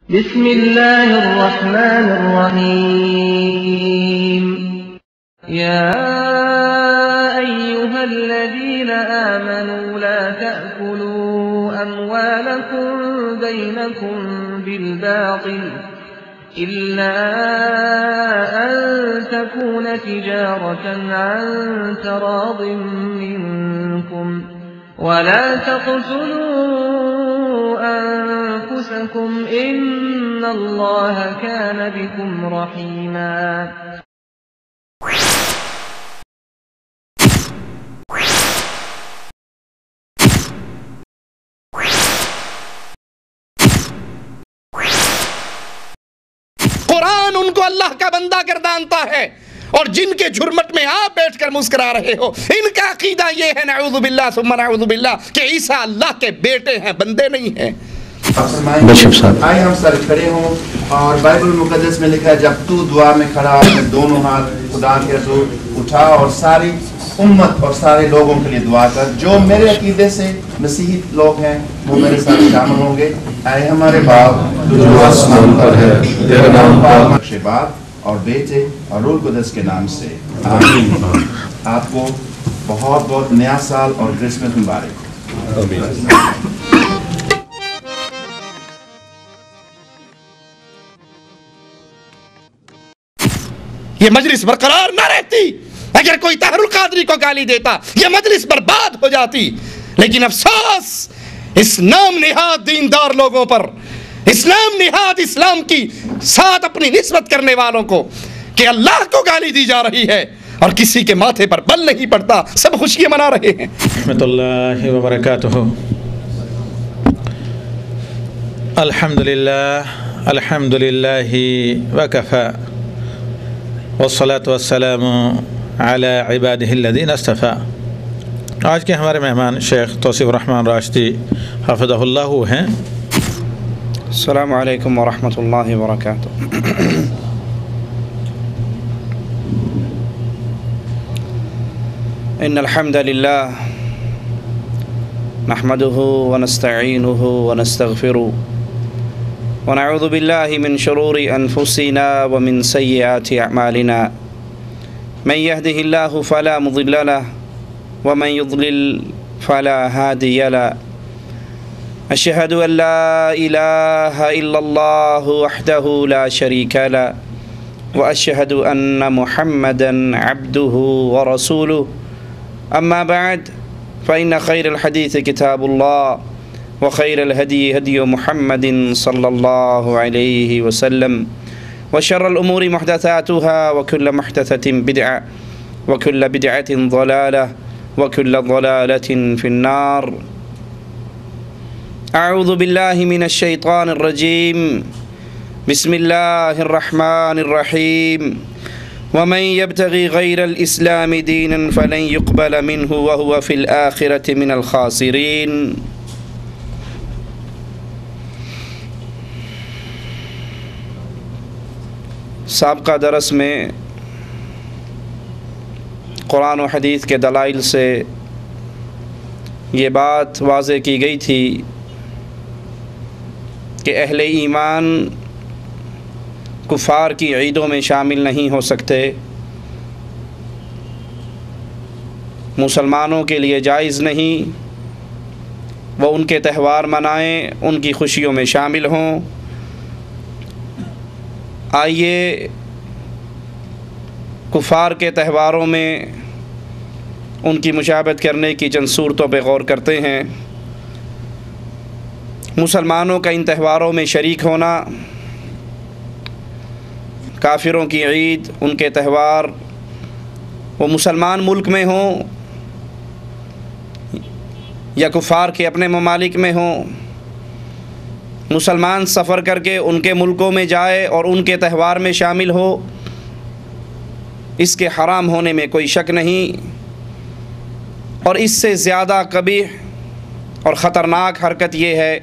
بسم الله الرحمن الرحيم يا أيها الذين آمنوا لا تأكلوا أموالكم بينكم بالباطل إلا أن تكون تجارة عن تراض منكم ولا تقتلوا أنفسكم إن الله كان بكم رحيما قرآن ان کو اللہ کا بندہ گردانتا ہے، اور جن کے جھرمٹ میں آپ بیٹھ کر مسکرا رہے ہو، ان کا عقیدہ یہ ہے نعوذ باللہ ثم نعوذ باللہ کہ عیسیٰ اللہ کے بیٹے ہیں، بندے نہیں ہیں۔ آئے ہم سر کھڑے ہوں، اور بائبل مقدس میں لکھا ہے جب تو دعا میں کھڑا اپنے دونوں ہاتھ خدا کے حضور اٹھا اور ساری امت اور سارے لوگوں کے لیے دعا کر، جو میرے عقیدے سے مسیحی لوگ ہیں وہ میرے ساتھ شامل ہوں گے۔ اے ہمارے باپ جو آسمان پر ہے، تیرا نام پاک بخشے، باپ اور بیٹے اور روح القدس کے نام سے آمین۔ آپ کو بہت بہت نیا سال اور کرسمس مبارک۔ یہ مجلس برقرار نہ رہتی اگر کوئی طاہر القادری کو گالی دیتا، یہ مجلس برباد ہو جاتی۔ لیکن افسوس اس نام نہاد دیندار لوگوں پر، اس نام نہاد اسلام کی ساتھ اپنی نسبت کرنے والوں کو، کہ اللہ کو گالی دی جا رہی ہے اور کسی کے ماتھے پر بل نہیں پڑتا، سب خوشیاں منا رہے ہیں۔ رحمۃ اللہ وبرکاتہ۔ الحمد للہ وکفى والصلاة والسلام علی عبادہ الذین اصطفیٰ۔ آج کے ہمارے مہمان شیخ توصیف الرحمن راشدی حفظہ اللہ ہیں۔ السلام علیکم ورحمۃ اللہ وبرکاتہ۔ ان الحمد للہ نحمده ونستعینه ونستغفره ونعوذ باللہ من شرور انفسنا ومن سیئات اعمالنا من يهده الله فلا مضل له ومن يضلل فلا هادي له أشهد أن لا إله إلا الله وحده لا شريك له وأشهد أن محمدا عبده ورسوله أما بعد فإن خير الحديث كتاب الله وخير الهدي هدي محمد صلى الله عليه وسلم وشر الأمور محدثاتها وكل محدثة بدعة وكل بدعة ضلالة وكل ضلالة في النار۔ اعوذ باللہ من الشیطان الرجیم، بسم اللہ الرحمن الرحیم۔ ومن يبتغي غیر الاسلام دینا فلن يقبل منه وهو في الآخرة من الخاسرین۔ سابقہ درس میں قرآن و حدیث کے دلائل سے یہ بات واضح کی گئی تھی کہ اہل ایمان کفار کی عیدوں میں شامل نہیں ہو سکتے، مسلمانوں کے لیے جائز نہیں وہ ان کے تہوار منائیں، ان کی خوشیوں میں شامل ہوں۔ آئیے کفار کے تہواروں میں ان کی مشابہت کرنے کی چند صورتوں پہ غور کرتے ہیں۔ مسلمانوں کا ان تہواروں میں شریک ہونا، کافروں کی عید، ان کے تہوار، وہ مسلمان ملک میں ہوں یا کفار کے اپنے ممالک میں ہوں، مسلمان سفر کر کے ان کے ملکوں میں جائے اور ان کے تہوار میں شامل ہو، اس کے حرام ہونے میں کوئی شک نہیں۔ اور اس سے زیادہ قبیح اور خطرناک حرکت یہ ہے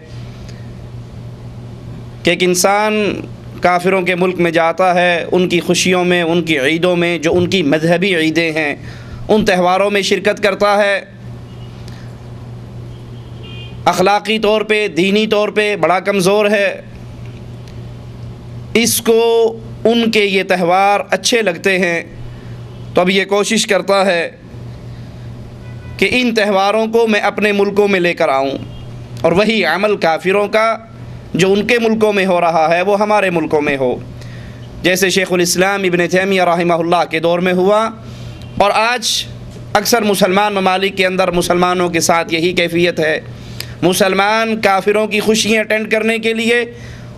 کہ ایک انسان کافروں کے ملک میں جاتا ہے، ان کی خوشیوں میں، ان کی عیدوں میں، جو ان کی مذہبی عیدیں ہیں، ان تہواروں میں شرکت کرتا ہے، اخلاقی طور پہ، دینی طور پہ بڑا کمزور ہے، اس کو ان کے یہ تہوار اچھے لگتے ہیں تو اب یہ کوشش کرتا ہے کہ ان تہواروں کو میں اپنے ملکوں میں لے کر آؤں، اور وہی عمل کافروں کا جو ان کے ملکوں میں ہو رہا ہے وہ ہمارے ملکوں میں ہو، جیسے شیخ الاسلام ابن تیمیہ رحمہ اللہ کے دور میں ہوا، اور آج اکثر مسلمان ممالک کے اندر مسلمانوں کے ساتھ یہی کیفیت ہے۔ مسلمان کافروں کی خوشیاں اٹینڈ کرنے کے لیے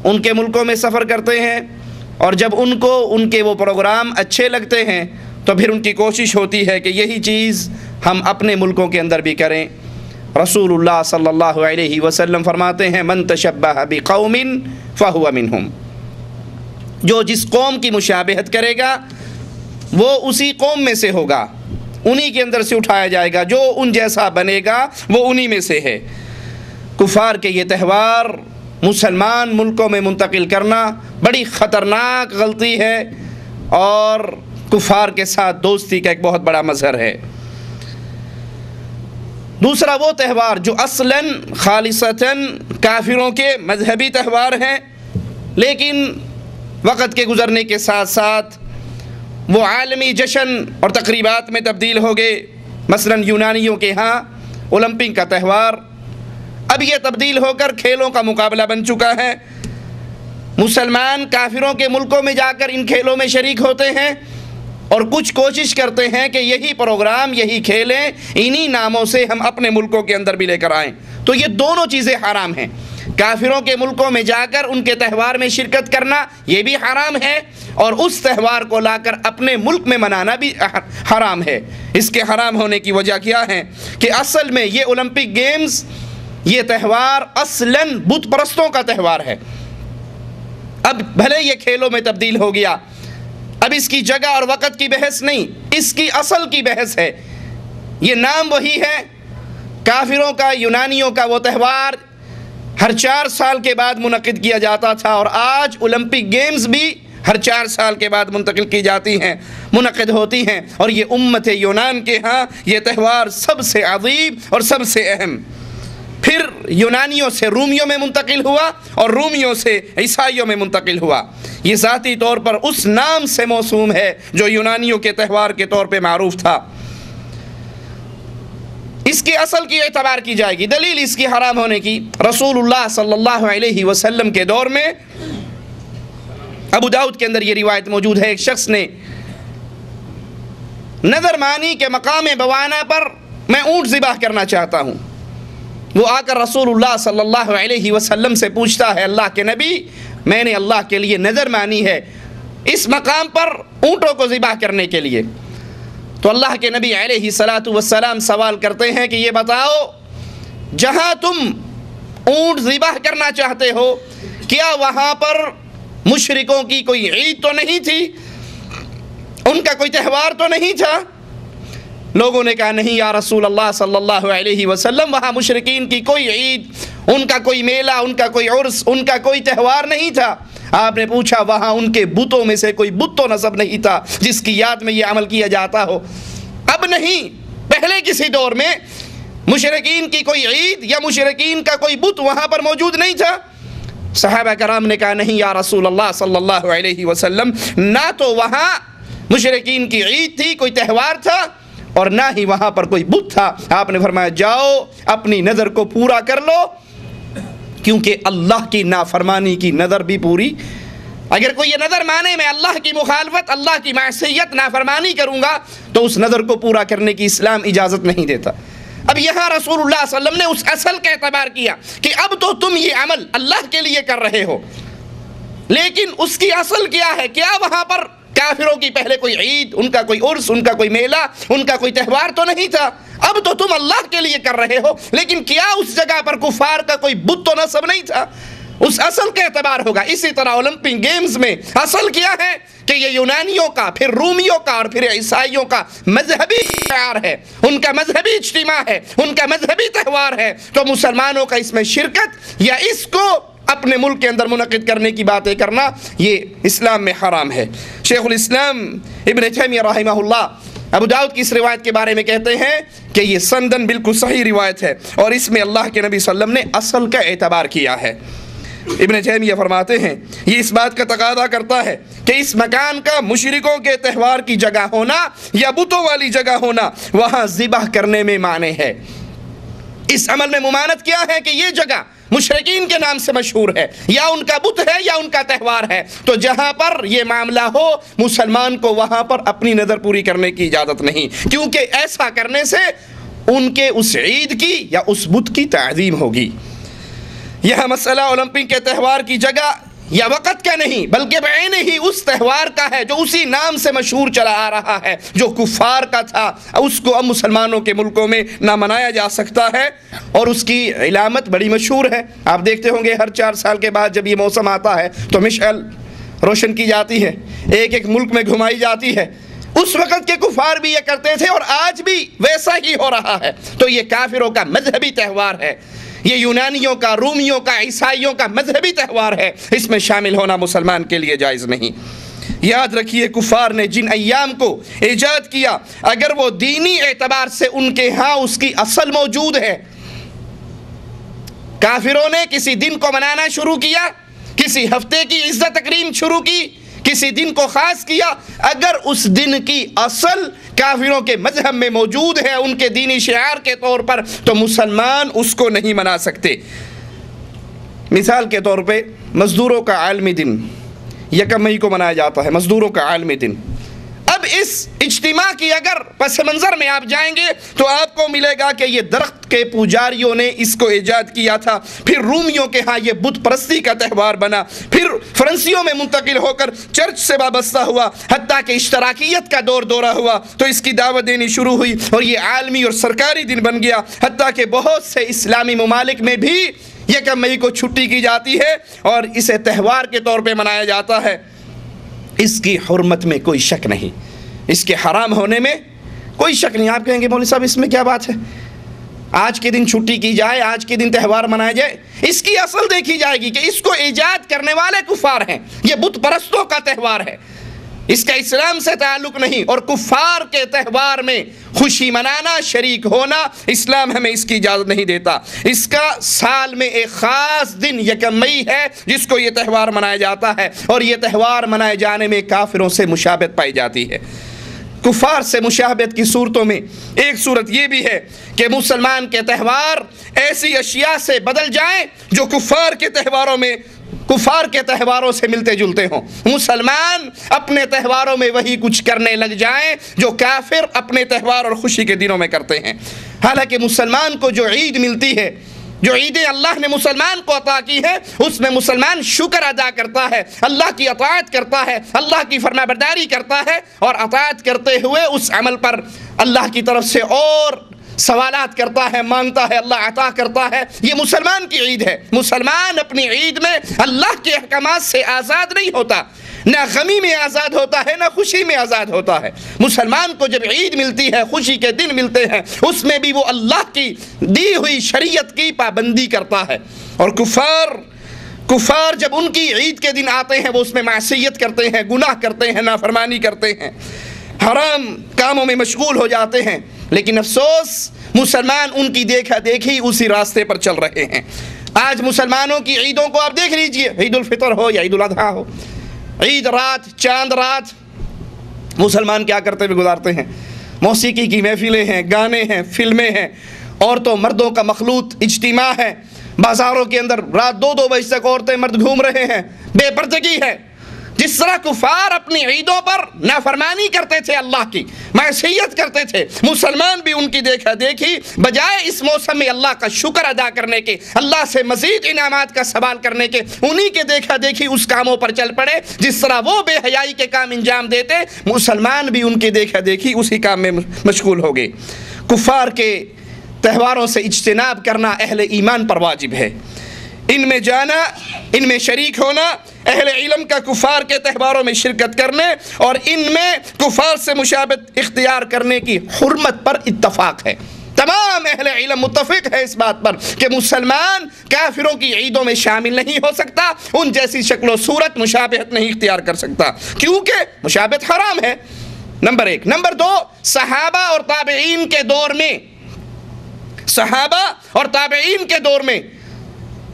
ان کے ملکوں میں سفر کرتے ہیں، اور جب ان کو ان کے وہ پروگرام اچھے لگتے ہیں تو پھر ان کی کوشش ہوتی ہے کہ یہی چیز ہم اپنے ملکوں کے اندر بھی کریں۔ رسول اللہ صلی اللہ علیہ وسلم فرماتے ہیں من تشبہ بقوم فہو منہم، جو جس قوم کی مشابہت کرے گا وہ اسی قوم میں سے ہوگا، انہی کے اندر سے اٹھایا جائے گا، جو ان جیسا بنے گا وہ انہی میں سے ہے۔ کفار کے یہ تہوار مسلمان ملکوں میں منتقل کرنا بڑی خطرناک غلطی ہے، اور کفار کے ساتھ دوستی کا ایک بہت بڑا مظہر ہے۔ دوسرا وہ تہوار جو اصلاً خالصتاً کافروں کے مذہبی تہوار ہیں، لیکن وقت کے گزرنے کے ساتھ ساتھ وہ عالمی جشن اور تقریبات میں تبدیل ہو گئے۔ مثلاً یونانیوں کے ہاں اولمپک کا تہوار اب یہ تبدیل ہو کر کھیلوں کا مقابلہ بن چکا ہے۔ مسلمان کافروں کے ملکوں میں جا کر ان کھیلوں میں شریک ہوتے ہیں، اور کچھ کوشش کرتے ہیں کہ یہی پروگرام، یہی کھیلیں، انہی ناموں سے ہم اپنے ملکوں کے اندر بھی لے کر آئیں۔ تو یہ دونوں چیزیں حرام ہیں۔ کافروں کے ملکوں میں جا کر ان کے تہوار میں شرکت کرنا یہ بھی حرام ہے، اور اس تہوار کو لا کر اپنے ملک میں منانا بھی حرام ہے۔ اس کے حرام ہونے کی وجہ کیا ہے کہ اصل میں یہ اولمپک گیمز، یہ تہوار اصلاً بت پرستوں کا تہوار ہے۔ اب بھلے یہ کھیلوں میں تبدیل ہو گیا، اب اس کی جگہ اور وقت کی بحث نہیں، اس کی اصل کی بحث ہے۔ یہ نام وہی ہے، کافروں کا، یونانیوں کا وہ تہوار ہر 4 سال کے بعد منعقد کیا جاتا تھا، اور آج اولمپک گیمز بھی ہر 4 سال کے بعد منتقل کی جاتی ہیں، منعقد ہوتی ہیں، اور یہ امت یونان کے ہاں یہ تہوار سب سے عظیم اور سب سے اہم۔ پھر یونانیوں سے رومیوں میں منتقل ہوا، اور رومیوں سے عیسائیوں میں منتقل ہوا۔ یہ ذاتی طور پر اس نام سے موسوم ہے جو یونانیوں کے تہوار کے طور پہ معروف تھا۔ اس کی اصل کی اعتبار کی جائے گی، دلیل اس کی حرام ہونے کی رسول اللہ صلی اللہ علیہ وسلم کے دور میں ابو داؤد کے اندر یہ روایت موجود ہے، ایک شخص نے نظر مانی کے مقام بوانا پر میں اونٹ ذبح کرنا چاہتا ہوں۔ وہ آ کر رسول اللہ صلی اللہ علیہ وسلم سے پوچھتا ہے، اللہ کے نبی، میں نے اللہ کے لیے نظر مانی ہے اس مقام پر اونٹوں کو ذبح کرنے کے لیے۔ تو اللہ کے نبی علیہ الصلاۃ والسلام سوال کرتے ہیں کہ یہ بتاؤ، جہاں تم اونٹ ذبح کرنا چاہتے ہو کیا وہاں پر مشرکوں کی کوئی عید تو نہیں تھی، ان کا کوئی تہوار تو نہیں تھا؟ لوگوں نے کہا نہیں یا رسول اللہ صلی اللہ علیہ وسلم، وہاں مشرکین کی کوئی عید، ان کا کوئی میلہ، ان کا کوئی عرس، ان کا کوئی تہوار نہیں تھا۔ آپ نے پوچھا وہاں ان کے بتوں میں سے کوئی بت تو نصب نہیں تھا جس کی یاد میں یہ عمل کیا جاتا ہو؟ اب نہیں، پہلے کسی دور میں مشرکین کی کوئی عید یا مشرکین کا کوئی بت وہاں پر موجود نہیں تھا؟ صحابہ کرام نے کہا نہیں یا رسول اللہ صلی اللہ علیہ وسلم، نہ تو وہاں مشرکین کی عید تھی، کوئی تہوار تھا، اور نہ ہی وہاں پر کوئی بت تھا۔ آپ نے فرمایا جاؤ اپنی نظر کو پورا کر لو، کیونکہ اللہ کی نافرمانی کی نظر بھی پوری، اگر کوئی یہ نظر مانے میں اللہ کی مخالفت، اللہ کی معصیت، نافرمانی کروں گا تو اس نظر کو پورا کرنے کی اسلام اجازت نہیں دیتا۔ اب یہاں رسول اللہ صلی اللہ علیہ وسلم نے اس اصل کا اعتبار کیا کہ اب تو تم یہ عمل اللہ کے لیے کر رہے ہو، لیکن اس کی اصل کیا ہے؟ کیا وہاں پر کافروں کی پہلے کوئی عید، ان کا کوئی عرس، ان کا کوئی میلہ، ان کا کوئی تہوار تو نہیں تھا؟ اب تو تم اللہ کے لیے کر رہے ہو، لیکن کیا اس جگہ پر کفار کا کوئی بت تو نصب نہیں تھا؟ اس اصل کا اعتبار ہوگا۔ اسی طرح اولمپک گیمز میں اصل کیا ہے کہ یہ یونانیوں کا، پھر رومیوں کا، اور پھر عیسائیوں کا مذہبی تہوار ہے، ان کا مذہبی اجتماع ہے، ان کا مذہبی تہوار ہے، تو مسلمانوں کا اس میں شرکت یا اس کو اپنے ملک کے اندر منعقد کرنے کی باتیں کرنا یہ اسلام میں حرام ہے۔ شیخ الاسلام ابن تیمیہ رحمہ اللہ ابو داؤد کی اس روایت کے بارے میں کہتے ہیں کہ یہ سندن بالکل صحیح روایت ہے، اور اس میں اللہ کے نبی صلی اللہ علیہ وسلم نے اصل کا اعتبار کیا ہے۔ ابن تیمیہ فرماتے ہیں یہ اس بات کا تقاضا کرتا ہے کہ اس مکان کا مشرکوں کے تہوار کی جگہ ہونا یا بتوں والی جگہ ہونا وہاں ذبح کرنے میں مانع ہے۔ اس عمل میں ممانعت کیا ہے کہ یہ جگہ مشرکین کے نام سے مشہور ہے، یا ان کا بت ہے یا ان کا تہوار ہے، تو جہاں پر یہ معاملہ ہو مسلمان کو وہاں پر اپنی نظر پوری کرنے کی اجازت نہیں، کیونکہ ایسا کرنے سے ان کے اس عید کی یا اس بت کی تعظیم ہوگی۔ یہ مسئلہ اولمپک کے تہوار کی جگہ یا وقت کا نہیں بلکہ بعین ہی اس تہوار کا ہے جو اسی نام سے مشہور چلا آ رہا ہے، جو کفار کا تھا، اس کو اب مسلمانوں کے ملکوں میں نہ منایا جا سکتا ہے، اور اس کی علامت بڑی مشہور ہے۔ آپ دیکھتے ہوں گے ہر 4 سال کے بعد جب یہ موسم آتا ہے تو مشعل روشن کی جاتی ہے، ایک ایک ملک میں گھمائی جاتی ہے۔ اس وقت کے کفار بھی یہ کرتے تھے اور آج بھی ویسا ہی ہو رہا ہے، تو یہ کافروں کا مذہبی تہوار ہے، یہ یونانیوں کا، رومیوں کا، عیسائیوں کا مذہبی تہوار ہے، اس میں شامل ہونا مسلمان کے لیے جائز نہیں۔ یاد رکھیے کفار نے جن ایام کو ایجاد کیا اگر وہ دینی اعتبار سے ان کے ہاں اس کی اصل موجود ہے، کافروں نے کسی دن کو منانا شروع کیا، کسی ہفتے کی عزت تکریم شروع کی، کسی دن کو خاص کیا، اگر اس دن کی اصل کافروں کے مذہب میں موجود ہے ان کے دینی شعار کے طور پر، تو مسلمان اس کو نہیں منا سکتے۔ مثال کے طور پہ مزدوروں کا عالمی دن 1 مئی کو منایا جاتا ہے، مزدوروں کا عالمی دن۔ اب اس اجتماع کی اگر پس منظر میں آپ جائیں گے تو آپ کو ملے گا کہ یہ درخت کے پجاریوں نے اس کو ایجاد کیا تھا، پھر رومیوں کے ہاں یہ بت پرستی کا تہوار بنا، پھر فرانسیوں میں منتقل ہو کر چرچ سے وابستہ ہوا، حتیٰ کہ اشتراکیت کا دور دورہ ہوا تو اس کی دعوت دینی شروع ہوئی اور یہ عالمی اور سرکاری دن بن گیا، حتیٰ کہ بہت سے اسلامی ممالک میں بھی 1 مئی کو چھٹی کی جاتی ہے اور اسے تہوار کے طور پہ منایا جاتا ہے۔ اس کی حرمت میں کوئی شک نہیں، اس کے حرام ہونے میں کوئی شک نہیں۔ آپ کہیں گے مولوی صاحب اس میں کیا بات ہے، آج کے دن چھٹی کی جائے، آج کے دن تہوار منایا جائے، اس کی اصل دیکھی جائے گی کہ اس کو ایجاد کرنے والے کفار ہیں، یہ بت پرستوں کا تہوار ہے، اس کا اسلام سے تعلق نہیں، اور کفار کے تہوار میں خوشی منانا، شریک ہونا اسلام ہمیں اس کی اجازت نہیں دیتا۔ اس کا سال میں ایک خاص دن 1 مئی ہے جس کو یہ تہوار منایا جاتا ہے، اور یہ تہوار منائے جانے میں کافروں سے مشابہت پائی جاتی ہے۔ کفار سے مشابہت کی صورتوں میں ایک صورت یہ بھی ہے کہ مسلمان کے تہوار ایسی اشیاء سے بدل جائیں جو کفار کے تہواروں سے ملتے جلتے ہوں، مسلمان اپنے تہواروں میں وہی کچھ کرنے لگ جائیں جو کافر اپنے تہوار اور خوشی کے دنوں میں کرتے ہیں۔ حالانکہ مسلمان کو جو عید ملتی ہے، جو عیدیں اللہ نے مسلمان کو عطا کی ہے، اس میں مسلمان شکر ادا کرتا ہے، اللہ کی اطاعت کرتا ہے، اللہ کی فرما برداری کرتا ہے، اور اطاعت کرتے ہوئے اس عمل پر اللہ کی طرف سے اور سوالات کرتا ہے، مانگتا ہے، اللہ عطا کرتا ہے۔ یہ مسلمان کی عید ہے۔ مسلمان اپنی عید میں اللہ کے احکامات سے آزاد نہیں ہوتا، نہ غمی میں آزاد ہوتا ہے، نہ خوشی میں آزاد ہوتا ہے۔ مسلمان کو جب عید ملتی ہے، خوشی کے دن ملتے ہیں، اس میں بھی وہ اللہ کی دی ہوئی شریعت کی پابندی کرتا ہے، اور کفار جب ان کی عید کے دن آتے ہیں وہ اس میں معصیت کرتے ہیں، گناہ کرتے ہیں، نافرمانی کرتے ہیں، حرام کاموں میں مشغول ہو جاتے ہیں، لیکن افسوس مسلمان ان کی دیکھا دیکھی اسی راستے پر چل رہے ہیں۔ آج مسلمانوں کی عیدوں کو آپ دیکھ لیجئے، عید الفطر ہو یا عید الاضحیٰ ہو، عید رات، چاند رات، مسلمان کیا کرتے ہوئے گزارتے ہیں؟ موسیقی کی محفلیں ہیں، گانے ہیں، فلمیں ہیں، عورتوں مردوں کا مخلوط اجتماع ہے، بازاروں کے اندر رات 2 بجے تک عورتیں مرد گھوم رہے ہیں، بے پردگی ہے۔ جس طرح کفار اپنی عیدوں پر نافرمانی کرتے تھے، اللہ کی معصیت کرتے تھے، مسلمان بھی ان کی دیکھا دیکھی بجائے اس موسم میں اللہ کا شکر ادا کرنے کے، اللہ سے مزید انعامات کا سوال کرنے کے، انہی کے دیکھا دیکھی اس کاموں پر چل پڑے۔ جس طرح وہ بے حیائی کے کام انجام دیتے، مسلمان بھی ان کے دیکھا دیکھی اسی کام میں مشغول ہو گئے۔ کفار کے تہواروں سے اجتناب کرنا اہل ایمان پر واجب ہے، ان میں جانا، ان میں شریک ہونا، اہل علم کا کفار کے تہواروں میں شرکت کرنے اور ان میں کفار سے مشابہت اختیار کرنے کی حرمت پر اتفاق ہے۔ تمام اہل علم متفق ہے اس بات پر کہ مسلمان کافروں کی عیدوں میں شامل نہیں ہو سکتا، ان جیسی شکل و صورت مشابہت نہیں اختیار کر سکتا، کیونکہ مشابہت حرام ہے، نمبر 1۔ نمبر 2، صحابہ اور تابعین کے دور میں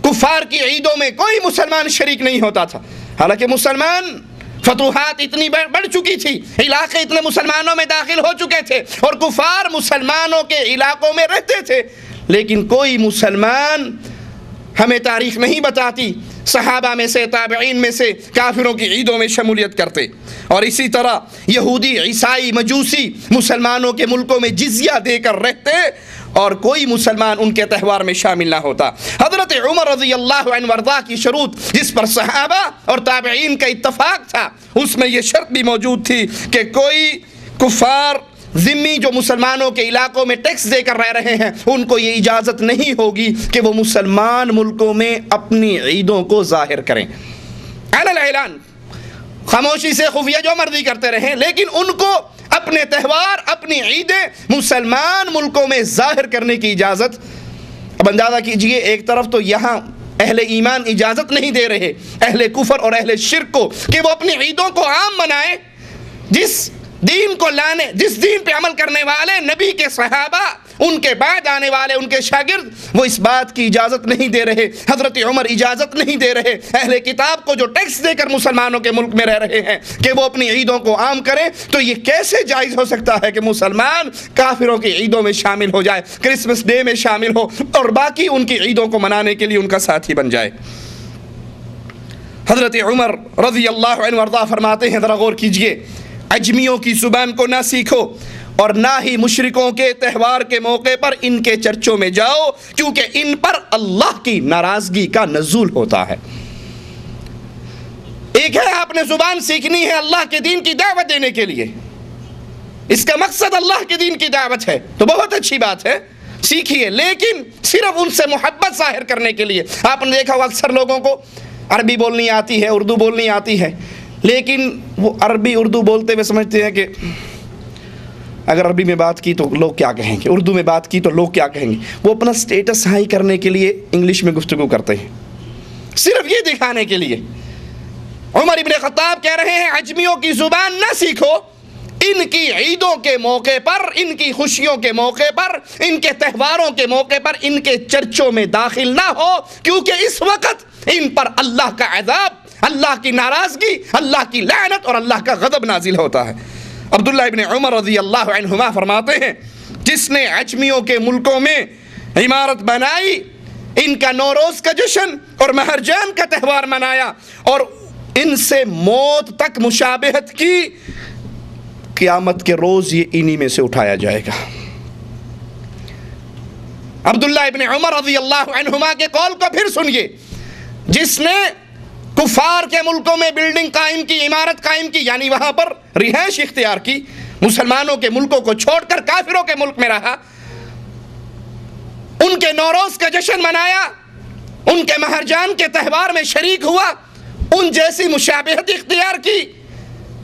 کفار کی عیدوں میں کوئی مسلمان شریک نہیں ہوتا تھا، حالانکہ مسلمان فتوحات اتنی بڑھ چکی تھی، علاقے اتنے مسلمانوں میں داخل ہو چکے تھے اور کفار مسلمانوں کے علاقوں میں رہتے تھے، لیکن کوئی مسلمان ہمیں تاریخ نہیں بتاتی صحابہ میں سے، تابعین میں سے کافروں کی عیدوں میں شمولیت کرتے۔ اور اسی طرح یہودی، عیسائی، مجوسی مسلمانوں کے ملکوں میں جزیہ دے کر رہتے اور کوئی مسلمان ان کے تہوار میں شامل نہ ہوتا۔ حضرت عمر رضی اللہ عنہ وارضاہ کی شروط جس پر صحابہ اور تابعین کا اتفاق تھا، اس میں یہ شرط بھی موجود تھی کہ کوئی کفار ذمی جو مسلمانوں کے علاقوں میں ٹیکس دے کر رہ رہے ہیں، ان کو یہ اجازت نہیں ہوگی کہ وہ مسلمان ملکوں میں اپنی عیدوں کو ظاہر کریں۔ علی الاعلان، خاموشی سے خفیہ جو مرضی کرتے رہیں، لیکن ان کو اپنے تہوار، اپنی عیدیں مسلمان ملکوں میں ظاہر کرنے کی اجازت۔ اب اندازہ کیجئے، ایک طرف تو یہاں اہل ایمان اجازت نہیں دے رہے اہل کفر اور اہل شرک کو کہ وہ اپنی عیدوں کو عام منائیں، جس دین پہ عمل کرنے والے نبی کے صحابہ، ان کے بعد آنے والے ان کے شاگرد، وہ اس بات کی اجازت نہیں دے رہے۔ حضرت عمر اجازت نہیں دے رہے اہل کتاب کو جو ٹیکس دے کر مسلمانوں کے ملک میں رہ رہے ہیں کہ وہ اپنی عیدوں کو عام کریں۔ تو یہ کیسے جائز ہو سکتا ہے کہ مسلمان کافروں کی عیدوں میں شامل ہو جائے، کرسمس ڈے میں شامل ہو اور باقی ان کی عیدوں کو منانے کے لیے ان کا ساتھی بن جائے؟ حضرت عمر رضی اللہ عنہ وارضاہ فرماتے ہیں، ذرا غور کیجئے، عجمیوں کی زبان کو نہ سیکھو اور نہ ہی مشرکوں کے تہوار کے موقع پر ان کے چرچوں میں جاؤ، کیونکہ ان پر اللہ کی ناراضگی کا نزول ہوتا ہے۔ ایک ہے آپ نے زبان سیکھنی ہے اللہ کے دین کی دعوت دینے کے لیے، اس کا مقصد اللہ کے دین کی دعوت ہے، تو بہت اچھی بات ہے، سیکھیے، لیکن صرف ان سے محبت ظاہر کرنے کے لیے۔ آپ نے دیکھا اکثر لوگوں کو عربی بولنی آتی ہے، اردو بولنی آتی ہے، لیکن وہ عربی اردو بولتے ہوئے سمجھتے ہیں کہ اگر عربی میں بات کی تو لوگ کیا کہیں گے، اردو میں بات کی تو لوگ کیا کہیں گے۔ وہ اپنا سٹیٹس ہائی کرنے کے لیے انگلش میں گفتگو کرتے ہیں، صرف یہ دکھانے کے لیے۔ عمر ابن خطاب کہہ رہے ہیں عجمیوں کی زبان نہ سیکھو، ان کی عیدوں کے موقع پر، ان کی خوشیوں کے موقع پر، ان کے تہواروں کے موقع پر ان کے چرچوں میں داخل نہ ہو، کیونکہ اس وقت ان پر اللہ کا عذاب، اللہ کی ناراضگی، اللہ کی لعنت اور اللہ کا غضب نازل ہوتا ہے۔ عبداللہ ابن عمر رضی اللہ عنہما فرماتے ہیں، جس نے عجمیوں کے ملکوں میں عمارت بنائی، ان کا نوروز کا جشن اور مہرجان کا تہوار منایا اور ان سے موت تک مشابہت کی، قیامت کے روز یہ انہی میں سے اٹھایا جائے گا۔ عبداللہ ابن عمر رضی اللہ عنہما کے قول کو پھر سنیے، جس نے کفار کے ملکوں میں بلڈنگ قائم کی، عمارت قائم کی، یعنی وہاں پر رہائش اختیار کی، مسلمانوں کے ملکوں کو چھوڑ کر کافروں کے ملک میں رہا، ان کے نوروز کا جشن منایا، ان کے مہرجان کے تہوار میں شریک ہوا، ان جیسی مشابہت اختیار کی،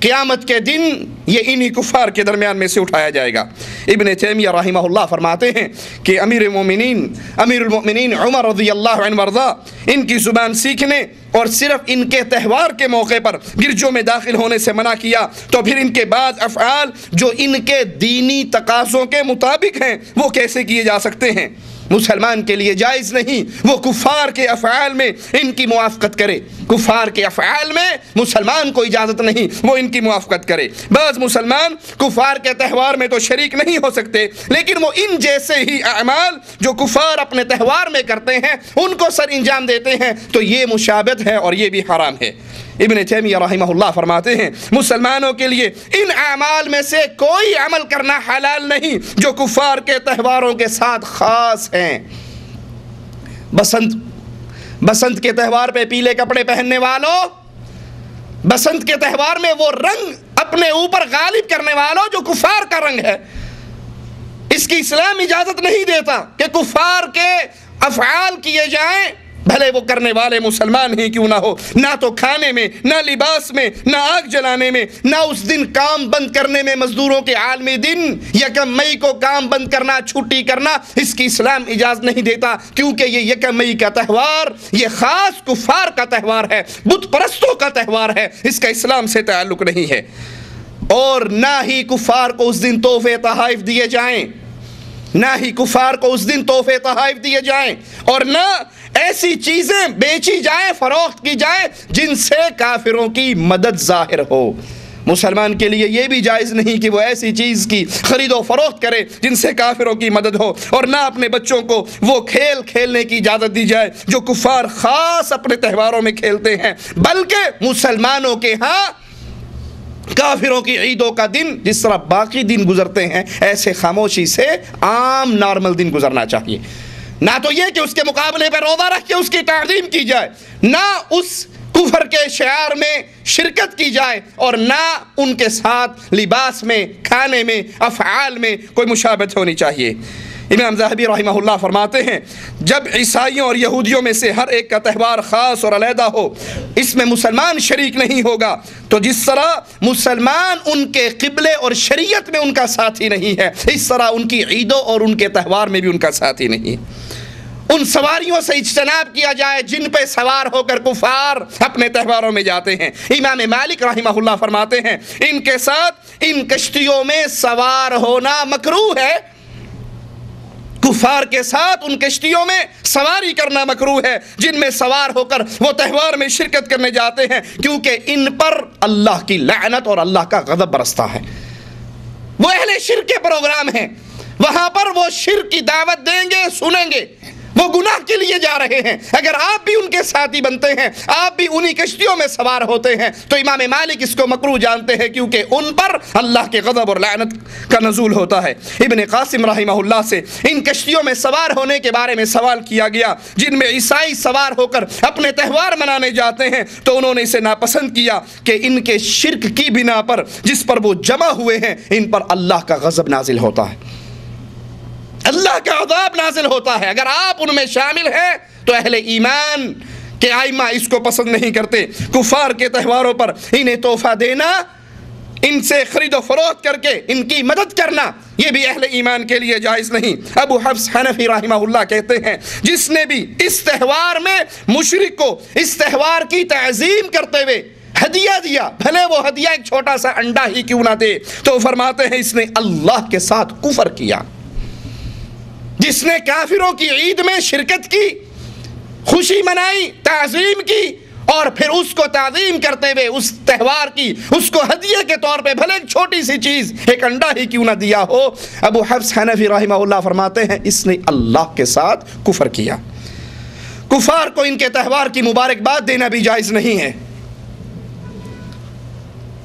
قیامت کے دن یہ انہی کفار کے درمیان میں سے اٹھایا جائے گا۔ ابن تیمیہ رحمہ اللہ فرماتے ہیں کہ امیر المؤمنین عمر رضی اللہ عنہ وارضا ان کی زبان سیکھنے اور صرف ان کے تہوار کے موقع پر گرجوں میں داخل ہونے سے منع کیا، تو پھر ان کے بعد افعال جو ان کے دینی تقاضوں کے مطابق ہیں وہ کیسے کیے جا سکتے ہیں؟ مسلمان کے لیے جائز نہیں وہ کفار کے افعال میں ان کی موافقت کرے، کفار کے افعال میں مسلمان کو اجازت نہیں وہ ان کی موافقت کرے۔ بعض مسلمان کفار کے تہوار میں تو شریک نہیں ہو سکتے، لیکن وہ ان جیسے ہی اعمال جو کفار اپنے تہوار میں کرتے ہیں ان کو سر انجام دیتے ہیں، تو یہ مشابہت ہے اور یہ بھی حرام ہے۔ ابن تیمیہ رحمہ اللہ فرماتے ہیں مسلمانوں کے لیے ان اعمال میں سے کوئی عمل کرنا حلال نہیں جو کفار کے تہواروں کے ساتھ خاص ہیں۔ بسنت کے تہوار پہ پیلے کپڑے پہننے والوں، بسنت کے تہوار میں وہ رنگ اپنے اوپر غالب کرنے والوں جو کفار کا رنگ ہے، اس کی اسلام اجازت نہیں دیتا کہ کفار کے افعال کیے جائیں، بھلے وہ کرنے والے مسلمان ہی کیوں نہ ہو۔ نہ تو کھانے میں، نہ لباس میں، نہ آگ جلانے میں، نہ اس دن کام بند کرنے میں، مزدوروں کے عالمی دن یکم مئی کو کام بند کرنا، چھٹی کرنا، اس کی اسلام اجازت نہیں دیتا، کیونکہ یہ یکم مئی کا تہوار یہ خاص کفار کا تہوار ہے، بت پرستوں کا تہوار ہے، اس کا اسلام سے تعلق نہیں ہے۔ اور نہ ہی کفار کو اس دن تحفے تحائف دیے جائیں، نہ ہی کفار کو اس دن تحفے تحائف دیے جائیں، اور نہ ایسی چیزیں بیچی جائیں، فروخت کی جائیں جن سے کافروں کی مدد ظاہر ہو۔ مسلمان کے لیے یہ بھی جائز نہیں کہ وہ ایسی چیز کی خرید و فروخت کرے جن سے کافروں کی مدد ہو، اور نہ اپنے بچوں کو وہ کھیل کھیلنے کی اجازت دی جائے جو کفار خاص اپنے تہواروں میں کھیلتے ہیں، بلکہ مسلمانوں کے ہاں کافروں کی عیدوں کا دن جس طرح باقی دن گزرتے ہیں ایسے خاموشی سے عام نارمل دن گزرنا چاہیے۔ نہ تو یہ کہ اس کے مقابلے پہ روزہ رکھ کے اس کی تعظیم کی جائے، نہ اس کفر کے شعار میں شرکت کی جائے، اور نہ ان کے ساتھ لباس میں، کھانے میں، افعال میں کوئی مشابہت ہونی چاہیے۔ امام ذہبی رحمہ اللہ فرماتے ہیں جب عیسائیوں اور یہودیوں میں سے ہر ایک کا تہوار خاص اور علیحدہ ہو، اس میں مسلمان شریک نہیں ہوگا، تو جس طرح مسلمان ان کے قبلے اور شریعت میں ان کا ساتھی نہیں ہے، اس طرح ان کی عیدوں اور ان کے تہوار میں بھی ان کا ساتھی نہیں ہے۔ ان سواریوں سے اجتناب کیا جائے جن پہ سوار ہو کر کفار اپنے تہواروں میں جاتے ہیں۔ امام مالک رحمہ اللہ فرماتے ہیں ان کے ساتھ ان کشتیوں میں سوار ہونا مکروہ ہے، کفار کے ساتھ ان کشتیوں میں سواری کرنا مکروہ ہے جن میں سوار ہو کر وہ تہوار میں شرکت کرنے جاتے ہیں، کیونکہ ان پر اللہ کی لعنت اور اللہ کا غضب برستا ہے۔ وہ اہل شرک کے پروگرام ہیں، وہاں پر وہ شرک کی دعوت دیں گے، سنیں گے، وہ گناہ کے لیے جا رہے ہیں۔ اگر آپ بھی ان کے ساتھی بنتے ہیں، آپ بھی انہی کشتیوں میں سوار ہوتے ہیں، تو امام مالک اس کو مکروہ جانتے ہیں کیونکہ ان پر اللہ کے غضب اور لعنت کا نزول ہوتا ہے۔ ابن قاسم رحمہ اللہ سے ان کشتیوں میں سوار ہونے کے بارے میں سوال کیا گیا جن میں عیسائی سوار ہو کر اپنے تہوار منانے جاتے ہیں، تو انہوں نے اسے ناپسند کیا کہ ان کے شرک کی بنا پر جس پر وہ جمع ہوئے ہیں ان پر اللہ کا غضب نازل ہوتا ہے، اللہ کا عذاب نازل ہوتا ہے۔ اگر آپ ان میں شامل ہیں تو اہل ایمان کے ائمہ اس کو پسند نہیں کرتے۔ کفار کے تہواروں پر انہیں تحفہ دینا، ان سے خرید و فروخت کر کے ان کی مدد کرنا، یہ بھی اہل ایمان کے لیے جائز نہیں۔ ابو حفص حنفی رحمہ اللہ کہتے ہیں جس نے بھی اس تہوار میں مشرک کو اس تہوار کی تعظیم کرتے ہوئے ہدیہ دیا، بھلے وہ ہدیہ ایک چھوٹا سا انڈا ہی کیوں نہ دے، تو فرماتے ہیں اس نے اللہ کے ساتھ کفر کیا۔ جس نے کافروں کی عید میں شرکت کی، خوشی منائی، تعظیم کی، اور پھر اس کو تعظیم کرتے ہوئے اس تہوار کی اس کو ہدیے کے طور پہ بھلے ایک چھوٹی سی چیز ایک انڈا ہی کیوں نہ دیا ہو، ابو حفص حنفی رحمہ اللہ فرماتے ہیں اس نے اللہ کے ساتھ کفر کیا۔ کفار کو ان کے تہوار کی مبارکباد دینا بھی جائز نہیں ہے۔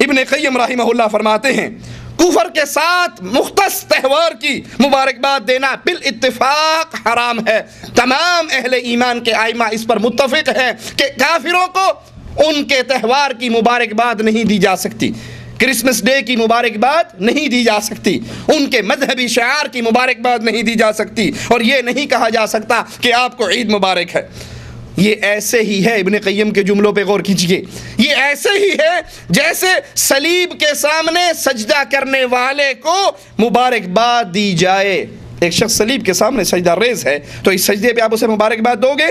ابن قیم رحمہ اللہ فرماتے ہیں کفر کے ساتھ مختص تہوار کی مبارکباد دینا بالاتفاق حرام ہے۔ تمام اہل ایمان کے ائمہ اس پر متفق ہیں کہ کافروں کو ان کے تہوار کی مبارکباد نہیں دی جا سکتی، کرسمس ڈے کی مبارکباد نہیں دی جا سکتی، ان کے مذہبی شعار کی مبارکباد نہیں دی جا سکتی، اور یہ نہیں کہا جا سکتا کہ آپ کو عید مبارک ہے۔ یہ ایسے ہی ہے، ابن قیم کے جملوں پہ غور کیجئے، یہ ایسے ہی ہے جیسے صلیب کے سامنے سجدہ کرنے والے کو مبارکباد دی جائے۔ ایک شخص صلیب کے سامنے سجدہ ریز ہے تو اس سجدے پہ آپ اسے مبارکباد دو گے؟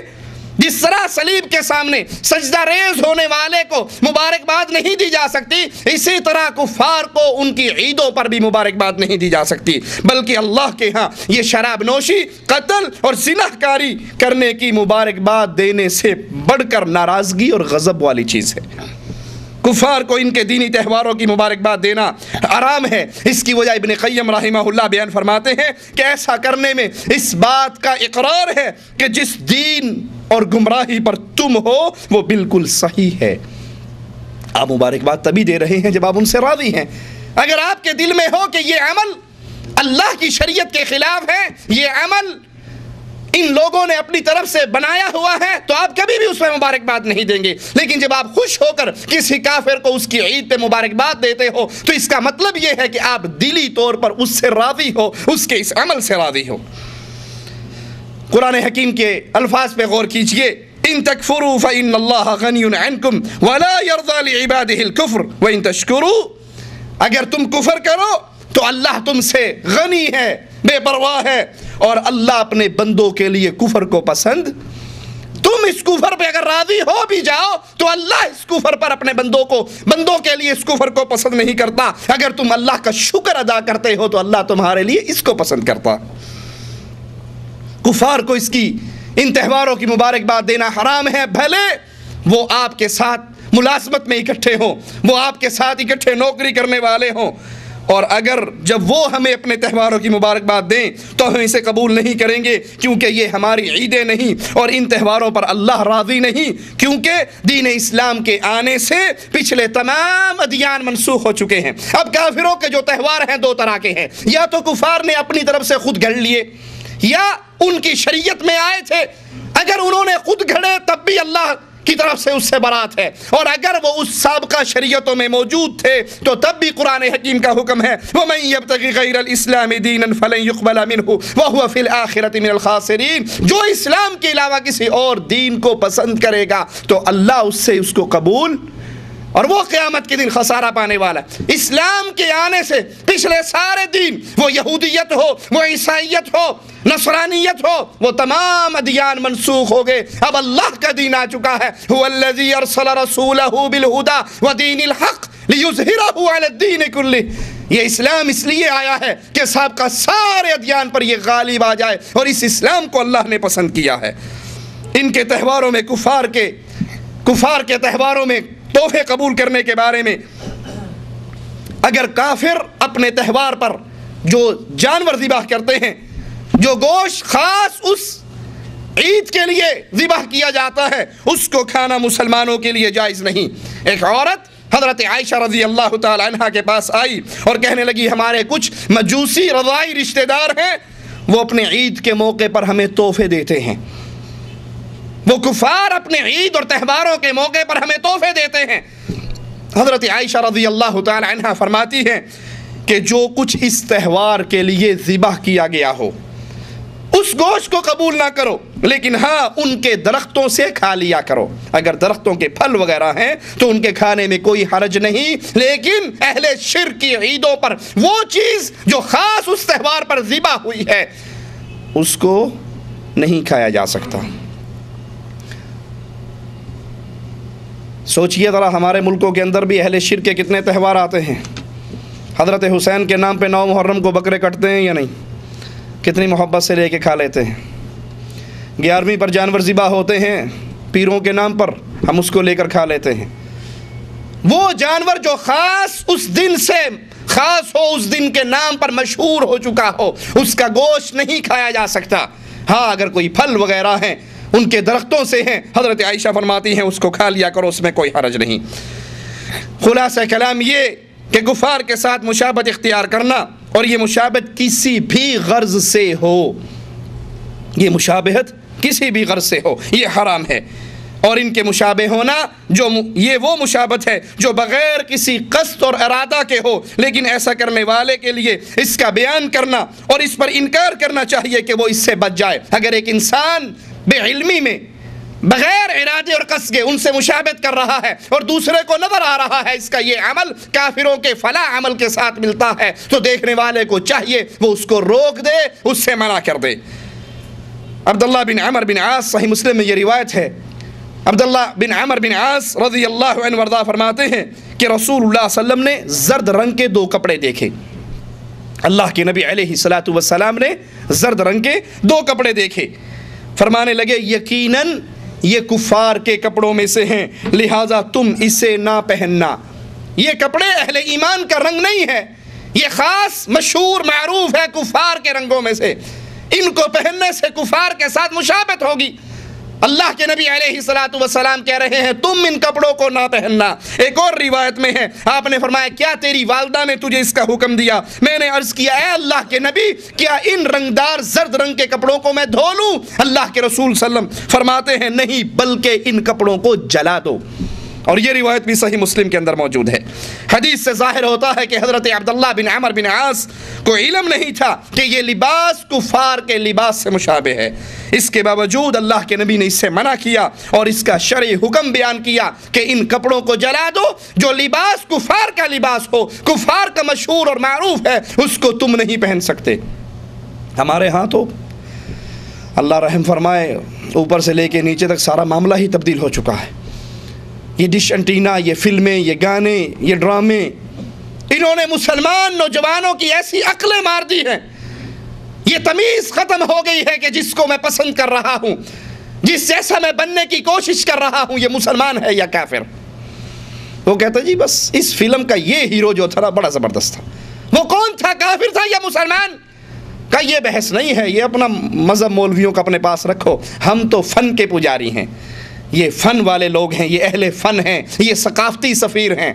جس طرح صلیب کے سامنے سجدہ ریز ہونے والے کو مبارکباد نہیں دی جا سکتی، اسی طرح کفار کو ان کی عیدوں پر بھی مبارکباد نہیں دی جا سکتی، بلکہ اللہ کے ہاں یہ شراب نوشی، قتل اور زنا کاری کرنے کی مبارکباد دینے سے بڑھ کر ناراضگی اور غضب والی چیز ہے۔ کفار کو ان کے دینی تہواروں کی مبارکباد دینا حرام ہے۔ اس کی وجہ ابن قیم رحمہ اللہ بیان فرماتے ہیں کہ ایسا کرنے میں اس بات کا اقرار ہے کہ جس دین اور گمراہی پر تم ہو وہ بالکل صحیح ہے۔ آپ مبارکباد تبھی دے رہے ہیں جب آپ ان سے راضی ہیں۔ اگر آپ کے دل میں ہو کہ یہ عمل اللہ کی شریعت کے خلاف ہے، یہ عمل ان لوگوں نے اپنی طرف سے بنایا ہوا ہے، تو آپ کبھی بھی اس میں مبارکباد نہیں دیں گے۔ لیکن جب آپ خوش ہو کر کسی کافر کو اس کی عید پہ مبارکباد دیتے ہو تو اس کا مطلب یہ ہے کہ آپ دلی طور پر اس سے راضی ہو، اس کے اس عمل سے راضی ہو۔ قرآن حکیم کے الفاظ پہ غور کیجئے، ان تکفروا فإن اللہ غنی عنکم ولا یرضی لعبادہ الکفر وان تشکروا، اگر تم کفر کرو تو اللہ تم سے غنی ہے، بے پرواہ ہے، اور اللہ اپنے بندوں کے لیے کفر کو پسند، تم اس کفر پہ اگر راضی ہو بھی جاؤ تو اللہ اس کفر پر اپنے بندوں کے لیے اس کفر کو پسند نہیں کرتا۔ اگر تم اللہ کا شکر ادا کرتے ہو تو اللہ تمہارے لیے اس کو پسند کرتا۔ کفار کو اس کی ان تہواروں کی مبارکباد دینا حرام ہے، بھلے وہ آپ کے ساتھ ملازمت میں اکٹھے ہوں، وہ آپ کے ساتھ اکٹھے نوکری کرنے والے ہوں، اور اگر جب وہ ہمیں اپنے تہواروں کی مبارکباد دیں تو ہم اسے قبول نہیں کریں گے، کیونکہ یہ ہماری عیدیں نہیں اور ان تہواروں پر اللہ راضی نہیں، کیونکہ دین اسلام کے آنے سے پچھلے تمام ادیان منسوخ ہو چکے ہیں۔ اب کافروں کے جو تہوار ہیں دو طرح کے ہیں، یا تو کفار نے اپنی طرف سے خود گھڑ لیے یا ان کی شریعت میں آئے تھے، اگر انہوں نے خود گھڑے تب بھی اللہ کی طرف سے اس سے برات ہے، اور اگر وہ اس سابقہ شریعتوں میں موجود تھے تو تب بھی قرآن حکیم کا حکم ہے وَمَن يَبْتَغِ غَيْرَ الْإِسْلَامِ دِينًا فَلَن يُقْبَلَ مِنْهُ وَهُوَ فِي الْآخِرَةِ مِنَ الْخَاسِرِينَ، جو اسلام کے علاوہ کسی اور دین کو پسند کرے گا تو اللہ اس سے اس کو قبول، اور وہ قیامت کے دن خسارہ پانے والا ہے۔ اسلام کے آنے سے پچھلے سارے دین، وہ یہودیت ہو، وہ عیسائیت ہو، نصرانیت ہو، وہ تمام ادیان منسوخ ہو گئے، اب اللہ کا دین آ چکا ہے۔ هو الذی ارسل رسولہ بالہدی ودین الحق لیظہرہ علی الدین کلہ، یہ اسلام اس لیے آیا ہے کہ سابقہ سارے ادیان پر یہ غالب آ جائے، اور اس اسلام کو اللہ نے پسند کیا ہے۔ ان کے تہواروں میں کفار کے تہواروں میں تحفے قبول کرنے کے بارے میں، اگر کافر اپنے تہوار پر جو جانور ذبح کرتے ہیں، جو گوشت خاص اس عید کے لیے ذبح کیا جاتا ہے، اس کو کھانا مسلمانوں کے لیے جائز نہیں۔ ایک عورت حضرت عائشہ رضی اللہ تعالی عنہ کے پاس آئی اور کہنے لگی ہمارے کچھ مجوسی رضاعی رشتہ دار ہیں، وہ اپنے عید کے موقع پر ہمیں تحفے دیتے ہیں، وہ کفار اپنے عید اور تہواروں کے موقع پر ہمیں تحفے دیتے ہیں۔ حضرت عائشہ رضی اللہ تعالی عنہ فرماتی ہیں کہ جو کچھ اس تہوار کے لیے ذبح کیا گیا ہو اس گوشت کو قبول نہ کرو، لیکن ہاں ان کے درختوں سے کھا لیا کرو۔ اگر درختوں کے پھل وغیرہ ہیں تو ان کے کھانے میں کوئی حرج نہیں، لیکن اہل شرک کی عیدوں پر وہ چیز جو خاص اس تہوار پر ذبح ہوئی ہے اس کو نہیں کھایا جا سکتا۔ سوچئے ذرا، ہمارے ملکوں کے اندر بھی اہل شرک کے کتنے تہوار آتے ہیں۔ حضرت حسین کے نام پہ 9 محرم کو بکرے کٹتے ہیں یا نہیں؟ کتنی محبت سے لے کے کھا لیتے ہیں۔ 11ویں پر جانور ذبح ہوتے ہیں پیروں کے نام پر، ہم اس کو لے کر کھا لیتے ہیں۔ وہ جانور جو خاص اس دن سے خاص ہو، اس دن کے نام پر مشہور ہو چکا ہو، اس کا گوشت نہیں کھایا جا سکتا۔ ہاں اگر کوئی پھل وغیرہ ہیں ان کے درختوں سے ہیں، حضرت عائشہ فرماتی ہیں اس کو کھا لیا کرو، اس میں کوئی حرج نہیں۔ خلاصہ کلام یہ کہ کفار کے ساتھ مشابہت اختیار کرنا، اور یہ مشابہت کسی بھی غرض سے ہو، یہ مشابہت کسی بھی غرض سے ہو، یہ حرام ہے۔ اور ان کے مشابہ ہونا یہ وہ مشابہت ہے جو بغیر کسی قصد اور ارادہ کے ہو، لیکن ایسا کرنے والے کے لیے اس کا بیان کرنا اور اس پر انکار کرنا چاہیے کہ وہ اس سے بچ جائے۔ اگر ایک انسان بے علمی میں بغیر ارادے اور قصد کے ان سے مشابہت کر رہا ہے اور دوسرے کو نظر آ رہا ہے اس کا یہ عمل کافروں کے فلاں عمل کے ساتھ ملتا ہے، تو دیکھنے والے کو چاہیے وہ اس کو روک دے، اس سے منع کر دے۔ عبداللہ بن عمر بن عاص، صحیح مسلم میں یہ روایت ہے، عبداللہ بن عمر بن عاص رضی اللہ عنہ وارضاہ فرماتے ہیں کہ رسول اللہ صلی اللہ علیہ وسلم نے زرد رنگ کے 2 کپڑے دیکھے۔ اللہ کے نبی علیہ الصلوۃ والسلام نے زرد رنگ کے 2 کپڑے دیکھے، فرمانے لگے یقیناً یہ کفار کے کپڑوں میں سے ہیں، لہٰذا تم اسے نہ پہننا۔ یہ کپڑے اہل ایمان کا رنگ نہیں ہے، یہ خاص مشہور معروف ہے کفار کے رنگوں میں سے، ان کو پہننے سے کفار کے ساتھ مشابہت ہوگی۔ اللہ کے نبی علیہ الصلوۃ والسلام کہہ رہے ہیں تم ان کپڑوں کو نہ پہننا۔ ایک اور روایت میں ہے آپ نے فرمایا کیا تیری والدہ نے تجھے اس کا حکم دیا؟ میں نے عرض کیا اے اللہ کے نبی کیا ان رنگدار زرد رنگ کے کپڑوں کو میں دھو لوں؟ اللہ کے رسول صلی اللہ علیہ وسلم فرماتے ہیں نہیں، بلکہ ان کپڑوں کو جلا دو، اور یہ روایت بھی صحیح مسلم کے اندر موجود ہے۔ حدیث سے ظاہر ہوتا ہے کہ حضرت عبداللہ بن عمر بن عاص کو علم نہیں تھا کہ یہ لباس کفار کے لباس سے مشابہ ہے، اس کے باوجود اللہ کے نبی نے اس سے منع کیا اور اس کا شرعی حکم بیان کیا کہ ان کپڑوں کو جلا دو، جو لباس کفار کا لباس ہو، کفار کا مشہور اور معروف ہے، اس کو تم نہیں پہن سکتے۔ ہمارے ہاں تو اللہ رحم فرمائے اوپر سے لے کے نیچے تک سارا معاملہ ہی تبدیل ہو چکا ہے۔ یہ ڈش انٹینا، یہ فلمیں، یہ گانے، یہ ڈرامے، انہوں نے مسلمان نوجوانوں کی ایسی عقلیں مار دی ہیں، یہ تمیز ختم ہو گئی ہے کہ جس کو میں پسند کر رہا ہوں جس جیسا میں بننے کی کوشش کر رہا ہوں یہ مسلمان ہے یا کافر؟ وہ کہتا جی بس اس فلم کا یہ ہیرو جو تھا بڑا زبردست تھا، وہ کون تھا، کافر تھا یا مسلمان؟ کہ یہ بحث نہیں ہے، یہ اپنا مذہب مولویوں کا اپنے پاس رکھو، ہم تو فن کے پجاری ہیں، یہ فن والے لوگ ہیں، یہ اہل فن ہیں، یہ ثقافتی سفیر ہیں۔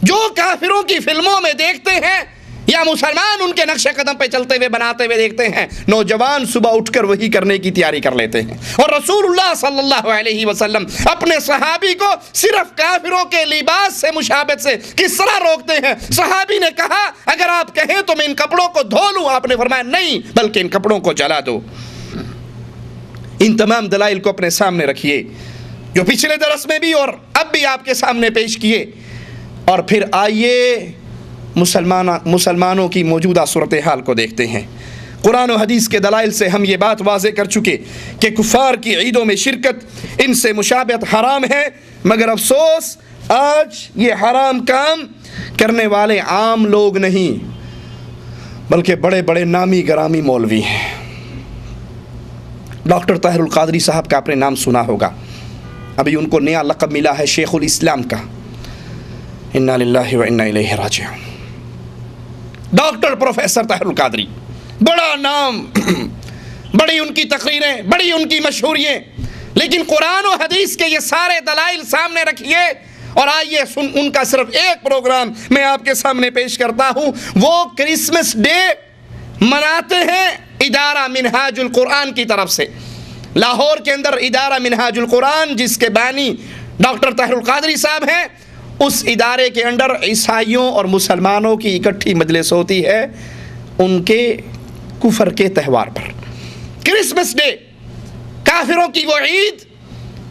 جو کافروں کی فلموں میں دیکھتے ہیں یا مسلمان ان کے نقش قدم پہ چلتے ہوئے بناتے ہوئے دیکھتے ہیں، نوجوان صبح اٹھ کر وہی کرنے کی تیاری کر لیتے ہیں۔ اور رسول اللہ صلی اللہ علیہ وسلم اپنے صحابی کو صرف کافروں کے لباس سے مشابہت سے کس طرح روکتے ہیں؟ صحابی نے کہا اگر آپ کہیں تو میں ان کپڑوں کو دھو لوں، آپ نے فرمایا نہیں، بلکہ ان کپڑوں کو جلا دو۔ ان تمام دلائل کو اپنے سامنے رکھیے جو پچھلے درس میں بھی اور اب بھی آپ کے سامنے پیش کیے، اور پھر آئیے مسلمانوں کی موجودہ صورتحال کو دیکھتے ہیں۔ قرآن و حدیث کے دلائل سے ہم یہ بات واضح کر چکے کہ کفار کی عیدوں میں شرکت، ان سے مشابہت حرام ہے، مگر افسوس آج یہ حرام کام کرنے والے عام لوگ نہیں بلکہ بڑے بڑے نامی گرامی مولوی ہیں۔ ڈاکٹر طاہر القادری صاحب کا آپ نے نام سنا ہوگا، ابھی ان کو نیا لقب ملا ہے شیخ الاسلام کا، انا للہ و انا الیہ راجعون۔ ڈاکٹر پروفیسر طاہر القادری، بڑا نام، بڑی ان کی تقریریں، بڑی ان کی مشہورییں، لیکن قرآن و حدیث کے یہ سارے دلائل سامنے رکھیے اور آئیے ان کا صرف ایک پروگرام میں آپ کے سامنے پیش کرتا ہوں۔ وہ کرسمس ڈے مناتے ہیں ادارہ منہاج القرآن کی طرف سے، لاہور کے اندر ادارہ منہاج القرآن جس کے بانی ڈاکٹر طاہر القادری صاحب ہیں، اس ادارے کے اندر عیسائیوں اور مسلمانوں کی اکٹھی مجلس ہوتی ہے ان کے کفر کے تہوار پر۔ کرسمس ڈے کافروں کی وہ عید،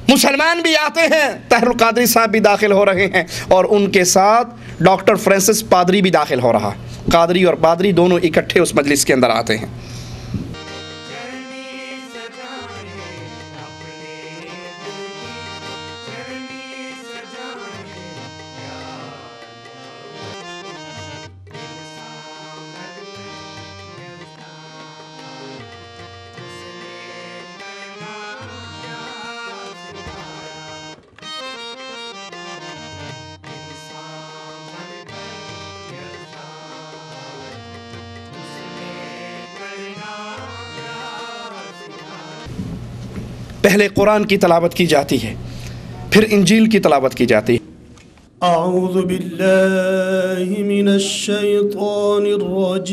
مسلمان بھی آتے ہیں، طاہر القادری صاحب بھی داخل ہو رہے ہیں اور ان کے ساتھ ڈاکٹر فرانسس پادری بھی داخل ہو رہا، قادری اور پادری دونوں اکٹھے اس مجلس کے اندر آتے ہیں۔ پہلے قرآن کی تلاوت کی جاتی ہے، پھر انجیل کی تلاوت کی جاتی ہے۔ اعوذ باللہ من الشیطان الرجیم،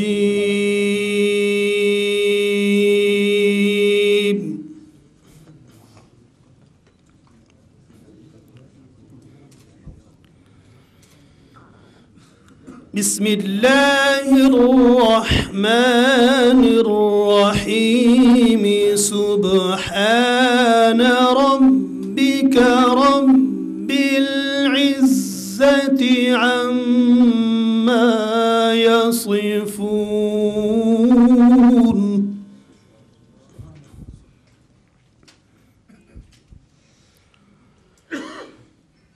بسم اللہ الرحمن الرحیم، سبحان ربک رب العزة عما يصفون،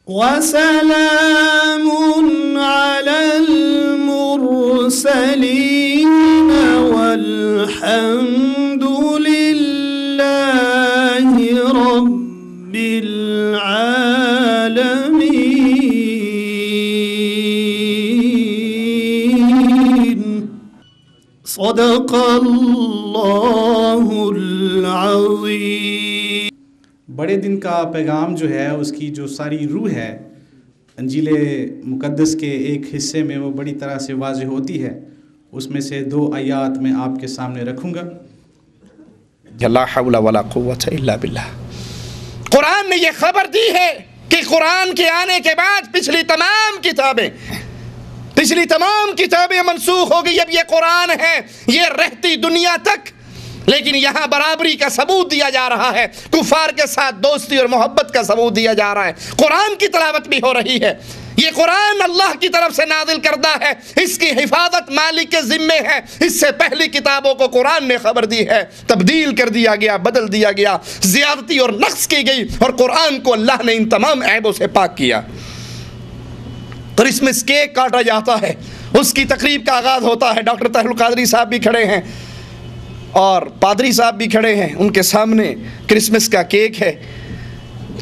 وسلام على المرسلين والحمد لله رب العالمين، صدق اللہ العظیم۔ بڑے دن کا پیغام جو ہے اس کی جو ساری روح ہے انجیل مقدس کے ایک حصے میں وہ بڑی طرح سے واضح ہوتی ہے، اس میں سے 2 آیات میں آپ کے سامنے رکھوں گا۔ لا حول ولا قوة الا باللہ۔ قرآن نے یہ خبر دی ہے کہ قرآن کے آنے کے بعد پچھلی تمام کتابیں منسوخ ہو گئی، اب یہ قرآن ہے، یہ رہتی دنیا تک، لیکن یہاں برابری کا ثبوت دیا جا رہا ہے، کفار کے ساتھ دوستی اور محبت کا ثبوت دیا جا رہا ہے، قرآن کی تلاوت بھی ہو رہی ہے۔ یہ قرآن اللہ کی طرف سے نازل کردہ ہے، اس کی حفاظت مالک کے ذمے ہے۔ اس سے پہلی کتابوں کو قرآن نے خبر دی ہے، تبدیل کر دیا گیا، بدل دیا گیا، زیادتی اور نقص کی گئی، اور قرآن کو اللہ نے ان تمام عیبوں سے پاک کیا۔ کرسمس کیک کاٹا جاتا ہے، اس کی تقریب کا آغاز ہوتا ہے، ڈاکٹر طاہر القادری صاحب بھی کھڑے ہیں، اور پادری صاحب بھی کھڑے ہیں، ان کے سامنے کرسمس کا کیک ہے،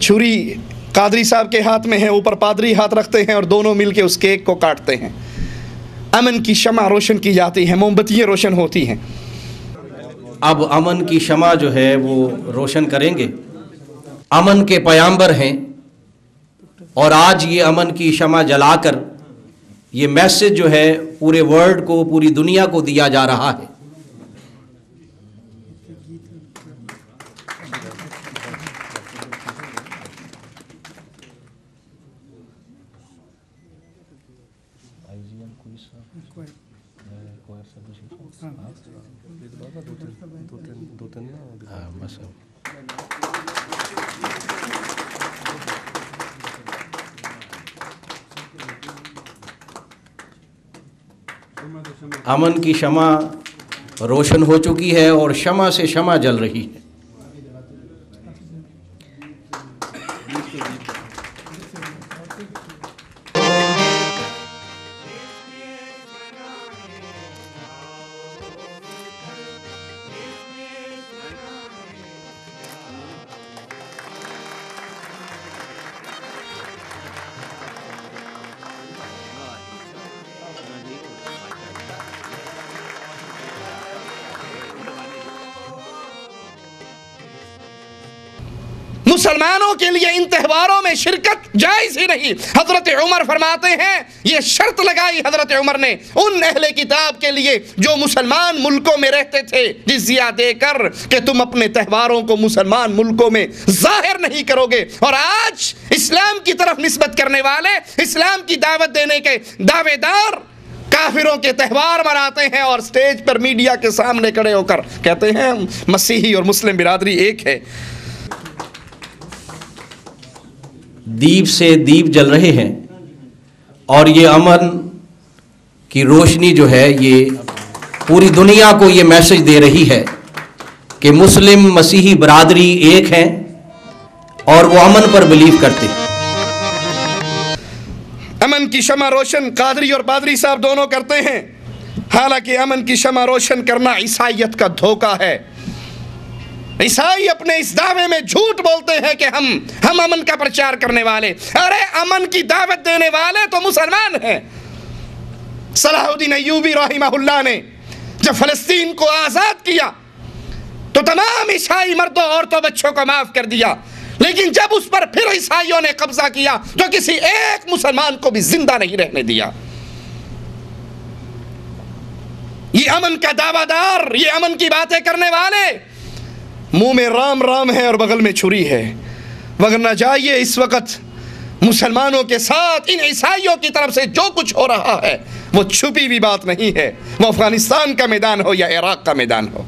چھری قادری صاحب کے ہاتھ میں ہے، اوپر پادری ہاتھ رکھتے ہیں اور دونوں مل کے اس کیک کو کاٹتے ہیں۔ امن کی شمع روشن کی جاتی ہے، موم بتیاں روشن ہوتی ہیں۔ اب امن کی شمع جو ہے وہ روشن کریں گے۔ امن کے پیامبر ہیں اور آج یہ امن کی شمع جلا کر یہ میسج جو ہے پورے ورلڈ کو، پوری دنیا کو دیا جا رہا ہے۔ امن کی شمع روشن ہو چکی ہے اور شمع سے شمع جل رہی ہے۔ مسلمانوں کے لیے ان تہواروں میں شرکت جائز ہی نہیں۔ حضرت عمر فرماتے ہیں، یہ شرط لگائی حضرت عمر نے ان اہل کتاب کے لیے جو مسلمان ملکوں میں رہتے تھے جزیہ دے کر، کہ تم اپنے تہواروں کو مسلمان ملکوں میں ظاہر نہیں کرو گے۔ اور آج اسلام کی طرف نسبت کرنے والے، اسلام کی دعوت دینے کے دعوے دار کافروں کے تہوار مناتے ہیں اور سٹیج پر میڈیا کے سامنے کھڑے ہو کر کہتے ہیں مسیحی اور مسلم برادری ایک ہے۔ دیپ سے دیپ جل رہے ہیں اور یہ امن کی روشنی جو ہے یہ پوری دنیا کو یہ میسج دے رہی ہے کہ مسلم مسیحی برادری ایک ہیں اور وہ امن پر بلیو کرتے ہیں۔ امن کی شمع روشن قادری اور پادری صاحب دونوں کرتے ہیں، حالانکہ امن کی شمع روشن کرنا عیسائیت کا دھوکہ ہے۔ عیسائی اپنے اس دعوے میں جھوٹ بولتے ہیں کہ ہم امن کا پرچار کرنے والے، ارے امن کی دعوت دینے والے تو مسلمان ہیں۔ صلاح الدین ایوبی رحمہ اللہ نے جب فلسطین کو آزاد کیا تو تمام عیسائی مردوں عورتوں بچوں کو معاف کر دیا، لیکن جب اس پر پھر عیسائیوں نے قبضہ کیا تو کسی ایک مسلمان کو بھی زندہ نہیں رہنے دیا۔ یہ امن کا دعویٰ دار، یہ امن کی باتیں کرنے والے منہ میں رام رام ہے اور بغل میں چھری ہے، وگرنہ جائیے اس وقت مسلمانوں کے ساتھ ان عیسائیوں کی طرف سے جو کچھ ہو رہا ہے وہ چھپی بھی بات نہیں ہے، وہ افغانستان کا میدان ہو یا عراق کا میدان ہو۔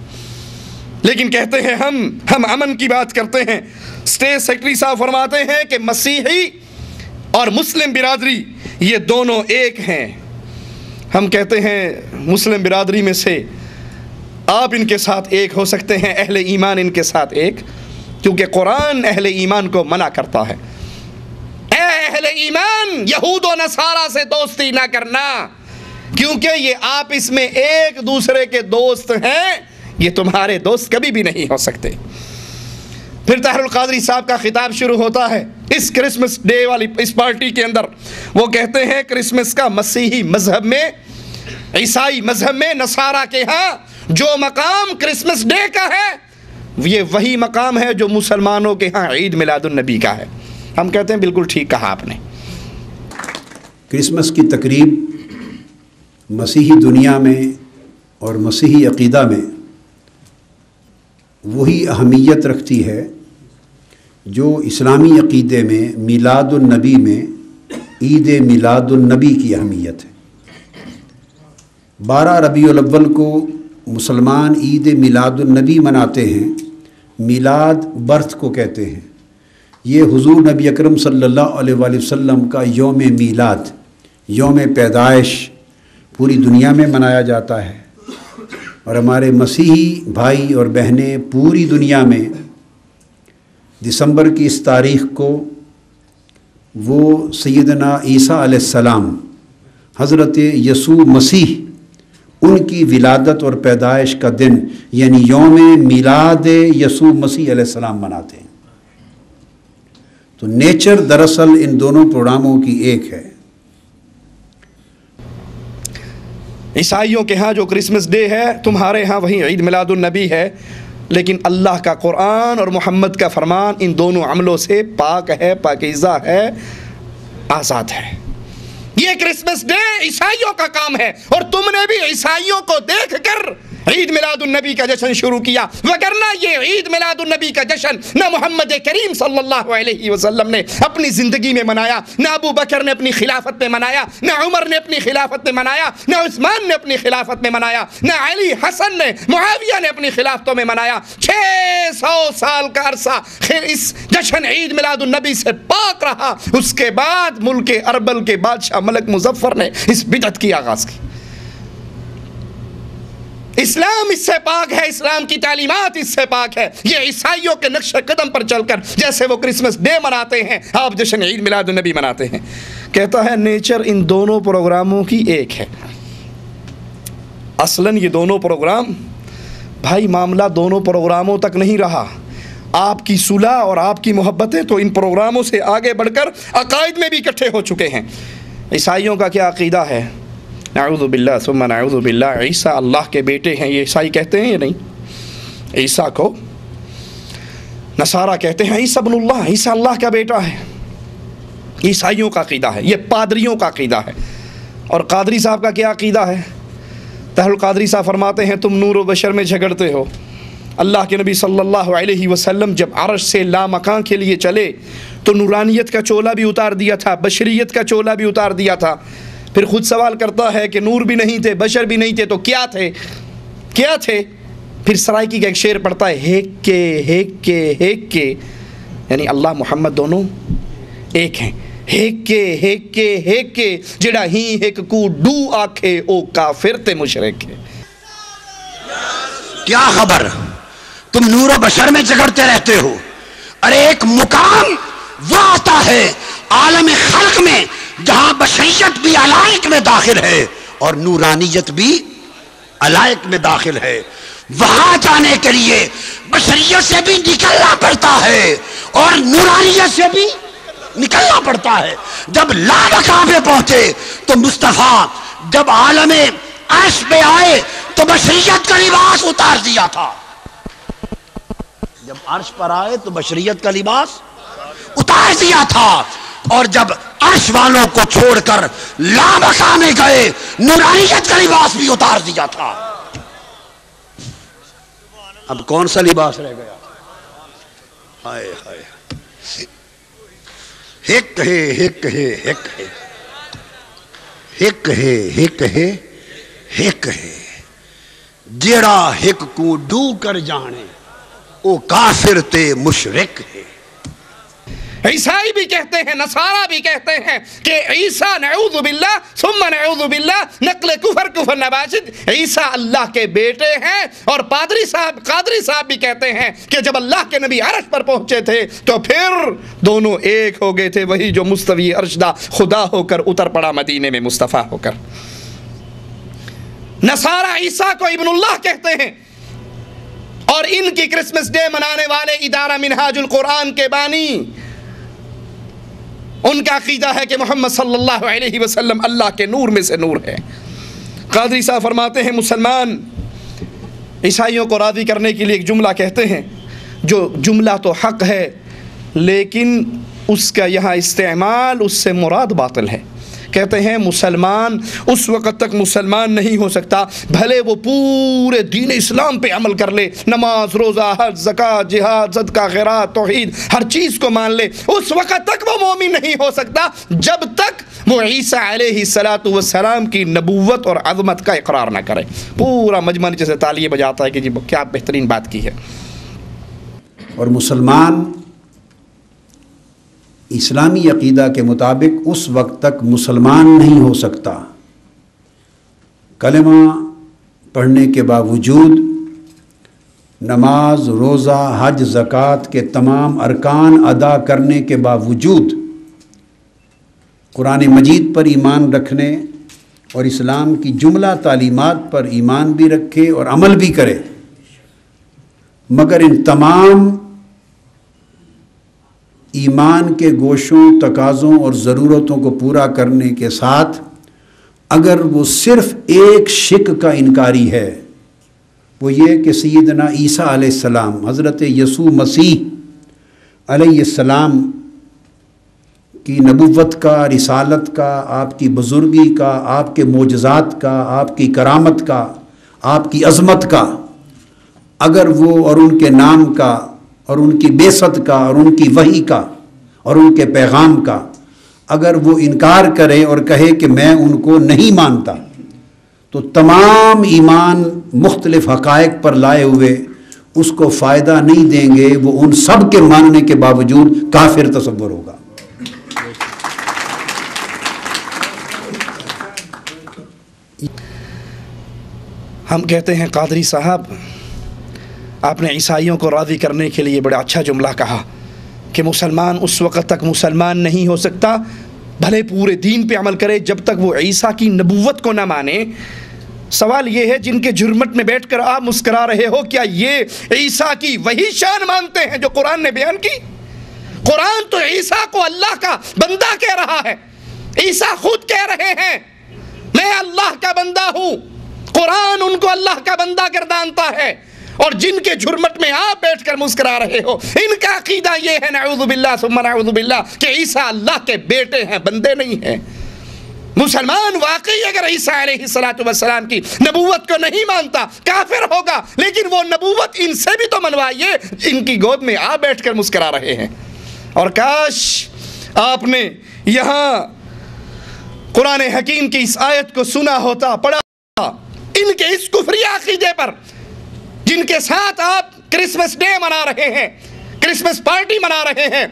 لیکن کہتے ہیں ہم امن کی بات کرتے ہیں۔ اسٹیٹ سیکرٹری صاحب فرماتے ہیں کہ مسیحی اور مسلم برادری یہ دونوں ایک ہیں۔ ہم کہتے ہیں مسلم برادری میں سے آپ ان کے ساتھ ایک ہو سکتے ہیں، اہل ایمان ان کے ساتھ ایک، کیونکہ قرآن اہل ایمان کو منع کرتا ہے، اے اہل ایمان یہود و نصارہ سے دوستی نہ کرنا، کیونکہ یہ آپس میں ایک دوسرے کے دوست ہیں، یہ تمہارے دوست کبھی بھی نہیں ہو سکتے۔ پھر طاہر القادری صاحب کا خطاب شروع ہوتا ہے اس کرسمس ڈے والی اس پارٹی کے اندر۔ وہ کہتے ہیں کرسمس کا مسیحی مذہب میں، عیسائی مذہب میں، نصارہ کے ہاں جو مقام کرسمس ڈے کا ہے یہ وہی مقام ہے جو مسلمانوں کے ہاں عید میلاد النبی کا ہے۔ ہم کہتے ہیں بالکل ٹھیک کہا آپ نے۔ کرسمس کی تقریب مسیحی دنیا میں اور مسیحی عقیدہ میں وہی اہمیت رکھتی ہے جو اسلامی عقیدے میں میلاد النبی میں عید میلاد النبی کی اہمیت ہے۔ 12 ربیع الاول کو مسلمان عید میلاد النبی مناتے ہیں، میلاد برتھ کو کہتے ہیں۔ یہ حضور نبی اکرم صلی اللہ علیہ وآلہ وسلم کا یوم میلاد، یوم پیدائش پوری دنیا میں منایا جاتا ہے، اور ہمارے مسیحی بھائی اور بہنیں پوری دنیا میں دسمبر کی اس تاریخ کو وہ سیدنا عیسیٰ علیہ السلام، حضرت یسوع مسیح، ان کی ولادت اور پیدائش کا دن یعنی یوم میلاد یسوع مسیح علیہ السلام مناتے ہیں۔ تو نیچر دراصل ان دونوں پروگراموں کی ایک ہے۔ عیسائیوں کے ہاں جو کرسمس ڈے ہے، تمہارے ہاں وہی عید میلاد النبی ہے، لیکن اللہ کا قرآن اور محمد کا فرمان ان دونوں عملوں سے پاک ہے، پاکیزہ ہے، آزاد ہے۔ یہ کرسمس ڈے عیسائیوں کا کام ہے، اور تم نے بھی عیسائیوں کو دیکھ کر عید میلاد النبی کا جشن شروع کیا، وگرنہ یہ عید میلاد النبی کا جشن نہ محمد کریم صلی اللہ علیہ وسلم نے اپنی زندگی میں منایا، نہ ابو بکر نے اپنی خلافت میں منایا، نہ عمر نے اپنی خلافت میں منایا، نہ عثمان نے اپنی خلافت میں منایا، نہ علی، حسن نے، معاویہ نے اپنی خلافتوں میں منایا۔ 600 سال کا عرصہ اس جشن عید میلاد النبی سے پاک رہا۔ اس کے بعد ملک اربل کے بادشاہ ملک مظفر نے اس بدعت کی آغاز کی۔ اسلام اس سے پاک ہے، اسلام کی تعلیمات اس سے پاک ہے۔ یہ عیسائیوں کے نقش قدم پر چل کر جیسے وہ کرسمس ڈے مناتے ہیں، آپ جشن عید میلاد النبی مناتے ہیں۔ کہتا ہے نیچر ان دونوں پروگراموں کی ایک ہے۔ اصلاً یہ دونوں پروگرام، بھائی معاملہ دونوں پروگراموں تک نہیں رہا۔ آپ کی صلح اور آپ کی محبتیں تو ان پروگراموں سے آگے بڑھ کر عقائد میں بھی اکٹھے ہو چکے ہیں۔ عیسائیوں کا کیا عقیدہ ہے؟ نعوذ باللہ ثم نعوذ باللہ، عیسیٰ اللہ کے بیٹے ہیں، یہ عیسائی کہتے ہیں یا نہیں؟ عیسیٰ کو نصارہ کہتے ہیں عیسیٰ ابن اللہ، عیسیٰ اللہ کا بیٹا ہے۔ عیسائیوں کا عقیدہ ہے، یہ پادریوں کا عقیدہ ہے۔ اور قادری صاحب کا کیا عقیدہ ہے؟ طاہر القادری صاحب فرماتے ہیں تم نور و بشر میں جھگڑتے ہو۔ اللہ کے نبی صلی اللہ علیہ وسلم جب عرش سے لامکان کے لیے چلے تو نورانیت کا چولا بھی اتار دیا تھا، بشریت کا چولا بھی اتار دیا تھا۔ پھر خود سوال کرتا ہے کہ نور بھی نہیں تھے، بشر بھی نہیں تھے، تو کیا تھے؟ کیا تھے؟ پھر سرائکی کا ایک شعر پڑھتا ہے، ہیک کے ہیک کے ہیک کے، یعنی اللہ محمد دونوں ایک ہیں۔ ہیک کے ہیک کے ہیک کے، جڑا ہی ہیک کو ڈو آکھے او کافر تے مشرک ہے۔ کیا خبر تم نور و بشر میں جھگڑتے رہتے ہو؟ ارے ایک مقام وہ آتا ہے عالم خلق میں جہاں بشریت بھی علائق میں داخل ہے اور نورانیت بھی علائق میں داخل ہے۔ وہاں جانے کے لیے بشریت سے بھی نکلنا پڑتا ہے اور نورانیت سے بھی نکلنا پڑتا ہے۔ جب لامکان پہ پہنچے تو مصطفیٰ جب عالم عرش پہ آئے تو بشریت کا لباس اتار دیا تھا۔ جب عرش پر آئے تو بشریت کا لباس اتار دیا تھا، اور جب عرش والوں کو چھوڑ کر لامکان میں گئے نورانیت کا لباس بھی اتار دیا تھا۔ اب کون سا لباس رہ گیا؟ ہائے ہائے، ہک ہے ہک ہے ہک ہے ہک ہے ہک ہے ہک ہے، جیڑا ہک کو ڈو کر جانے او کافر تے مشرک ہے۔ عیسائی بھی کہتے ہیں، نصارہ بھی کہتے ہیں کہ عیسیٰ نعوذ باللہ ثم نعوذ باللہ نقل کفر نباشد، عیسیٰ اللہ کے بیٹے ہیں۔ اور قادری صاحب بھی کہتے ہیں کہ جب اللہ کے نبی عرش پر پہنچے تھے تو پھر دونوں ایک ہو گئے تھے، وہی جو مستوی عرشدہ خدا ہو کر اتر پڑا مدینے میں مصطفیٰ ہو کر۔ نصارہ عیسیٰ کو ابن اللہ کہتے ہیں، اور ان کی کرسمس ڈے منانے والے ادارہ منہاج القرآن کے بانی، ان کا عقیدہ ہے کہ محمد صلی اللہ علیہ وسلم اللہ کے نور میں سے نور ہے۔ قادری صاحب فرماتے ہیں مسلمان عیسائیوں کو راضی کرنے کے لیے ایک جملہ کہتے ہیں، جو جملہ تو حق ہے لیکن اس کا یہاں استعمال اس سے مراد باطل ہے۔ کہتے ہیں مسلمان اس وقت تک مسلمان نہیں ہو سکتا بھلے وہ پورے دین اسلام پہ عمل کر لے، نماز، روزہ، حج، زکوٰۃ، جہاد، صدقہ، خیرات، توحید، ہر چیز کو مان لے، اس وقت تک وہ مومن نہیں ہو سکتا جب تک وہ عیسیٰ علیہ السلام کی نبوت اور عظمت کا اقرار نہ کرے۔ پورا مجمع جیسے تالیاں بجاتا ہے کہ جی کیا بہترین بات کی ہے۔ اور مسلمان اسلامی عقیدہ کے مطابق اس وقت تک مسلمان نہیں ہو سکتا کلمہ پڑھنے کے باوجود، نماز، روزہ، حج، زکوٰۃ کے تمام ارکان ادا کرنے کے باوجود، قرآن مجید پر ایمان رکھنے اور اسلام کی جملہ تعلیمات پر ایمان بھی رکھے اور عمل بھی کرے، مگر ان تمام ایمان کے گوشوں، تقاضوں اور ضرورتوں کو پورا کرنے کے ساتھ اگر وہ صرف ایک شک کا انکاری ہے، وہ یہ کہ سیدنا عیسیٰ علیہ السلام، حضرت یسوع مسیح علیہ السلام کی نبوت کا، رسالت کا، آپ کی بزرگی کا، آپ کے معجزات کا، آپ کی کرامت کا، آپ کی عظمت کا، اگر وہ اور ان کے نام کا اور ان کی بعثت کا اور ان کی وحی کا اور ان کے پیغام کا اگر وہ انکار کرے اور کہے کہ میں ان کو نہیں مانتا، تو تمام ایمان مختلف حقائق پر لائے ہوئے اس کو فائدہ نہیں دیں گے، وہ ان سب کے ماننے کے باوجود کافر تصور ہوگا۔ ہم کہتے ہیں قادری صاحب، آپ نے عیسائیوں کو راضی کرنے کے لیے بڑا اچھا جملہ کہا کہ مسلمان اس وقت تک مسلمان نہیں ہو سکتا بھلے پورے دین پہ عمل کرے جب تک وہ عیسیٰ کی نبوت کو نہ مانے۔ سوال یہ ہے، جن کے جرمٹ میں بیٹھ کر آپ مسکرا رہے ہو، کیا یہ عیسیٰ کی وہی شان مانتے ہیں جو قرآن نے بیان کی؟ قرآن تو عیسیٰ کو اللہ کا بندہ کہہ رہا ہے، عیسیٰ خود کہہ رہے ہیں میں اللہ کا بندہ ہوں، قرآن ان کو اللہ کا بندہ گردانتا ہے، اور جن کے جرمٹ میں آپ بیٹھ کر مسکرا رہے ہو ان کا عقیدہ یہ ہے نعوذ باللہ ثم نعوذ باللہ کہ عیسیٰ اللہ کے بیٹے ہیں، بندے نہیں ہیں۔ مسلمان واقعی اگر عیسیٰ علیہ السلام کی نبوت کو نہیں مانتا کافر ہوگا، لیکن وہ نبوت ان سے بھی تو منوائیے، ان کی گود میں آپ بیٹھ کر مسکرا رہے ہیں۔ اور کاش آپ نے یہاں قرآن حکیم کی اس آیت کو سنا ہوتا، پڑھا ہوتا، ان کے اس کفری عقیدے پر جن کے ساتھ آپ کرسمس ڈے منا رہے ہیں، کرسمس پارٹی منا رہے ہیں،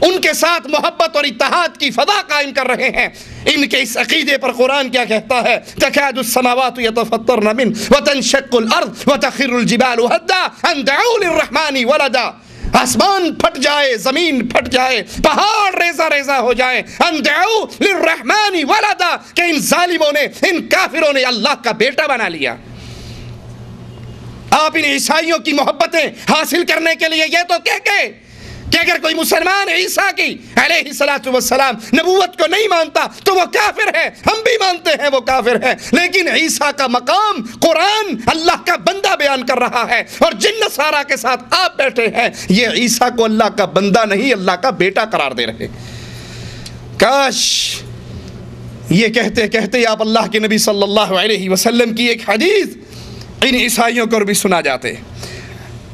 ان کے ساتھ محبت اور اتحاد کی فضا قائم کر رہے ہیں، ان کے اس عقیدے پر قرآن کیا کہتا ہے؟ تکاد السماوات یتفطرن من وتنشق الارض وتخر الجبال هدا ان دعوا للرحمن ولدا، آسمان پھٹ جائے، زمین پھٹ جائے، پہاڑ ریزہ ریزہ ہو جائے، ان دعوا للرحمن ولدا، کہ ان ظالموں نے، ان کافروں نے اللہ کا بیٹا بنا لیا۔ آپ ان عیسائیوں کی محبتیں حاصل کرنے کے لیے یہ تو کہہ کے کہ اگر کوئی مسلمان عیسیٰ کی علیہ السلام نبوت کو نہیں مانتا تو وہ کافر ہے، ہم بھی مانتے ہیں وہ کافر ہے، لیکن عیسیٰ کا مقام قرآن اللہ کا بندہ بیان کر رہا ہے، اور جن نصارہ کے ساتھ آپ بیٹھے ہیں یہ عیسیٰ کو اللہ کا بندہ نہیں اللہ کا بیٹا قرار دے رہے۔ کاش یہ کہتے کہتے آپ اللہ کے نبی صلی اللہ علیہ وسلم کی ایک حدیث ان عیسائیوں کو بھی سنا جاتے۔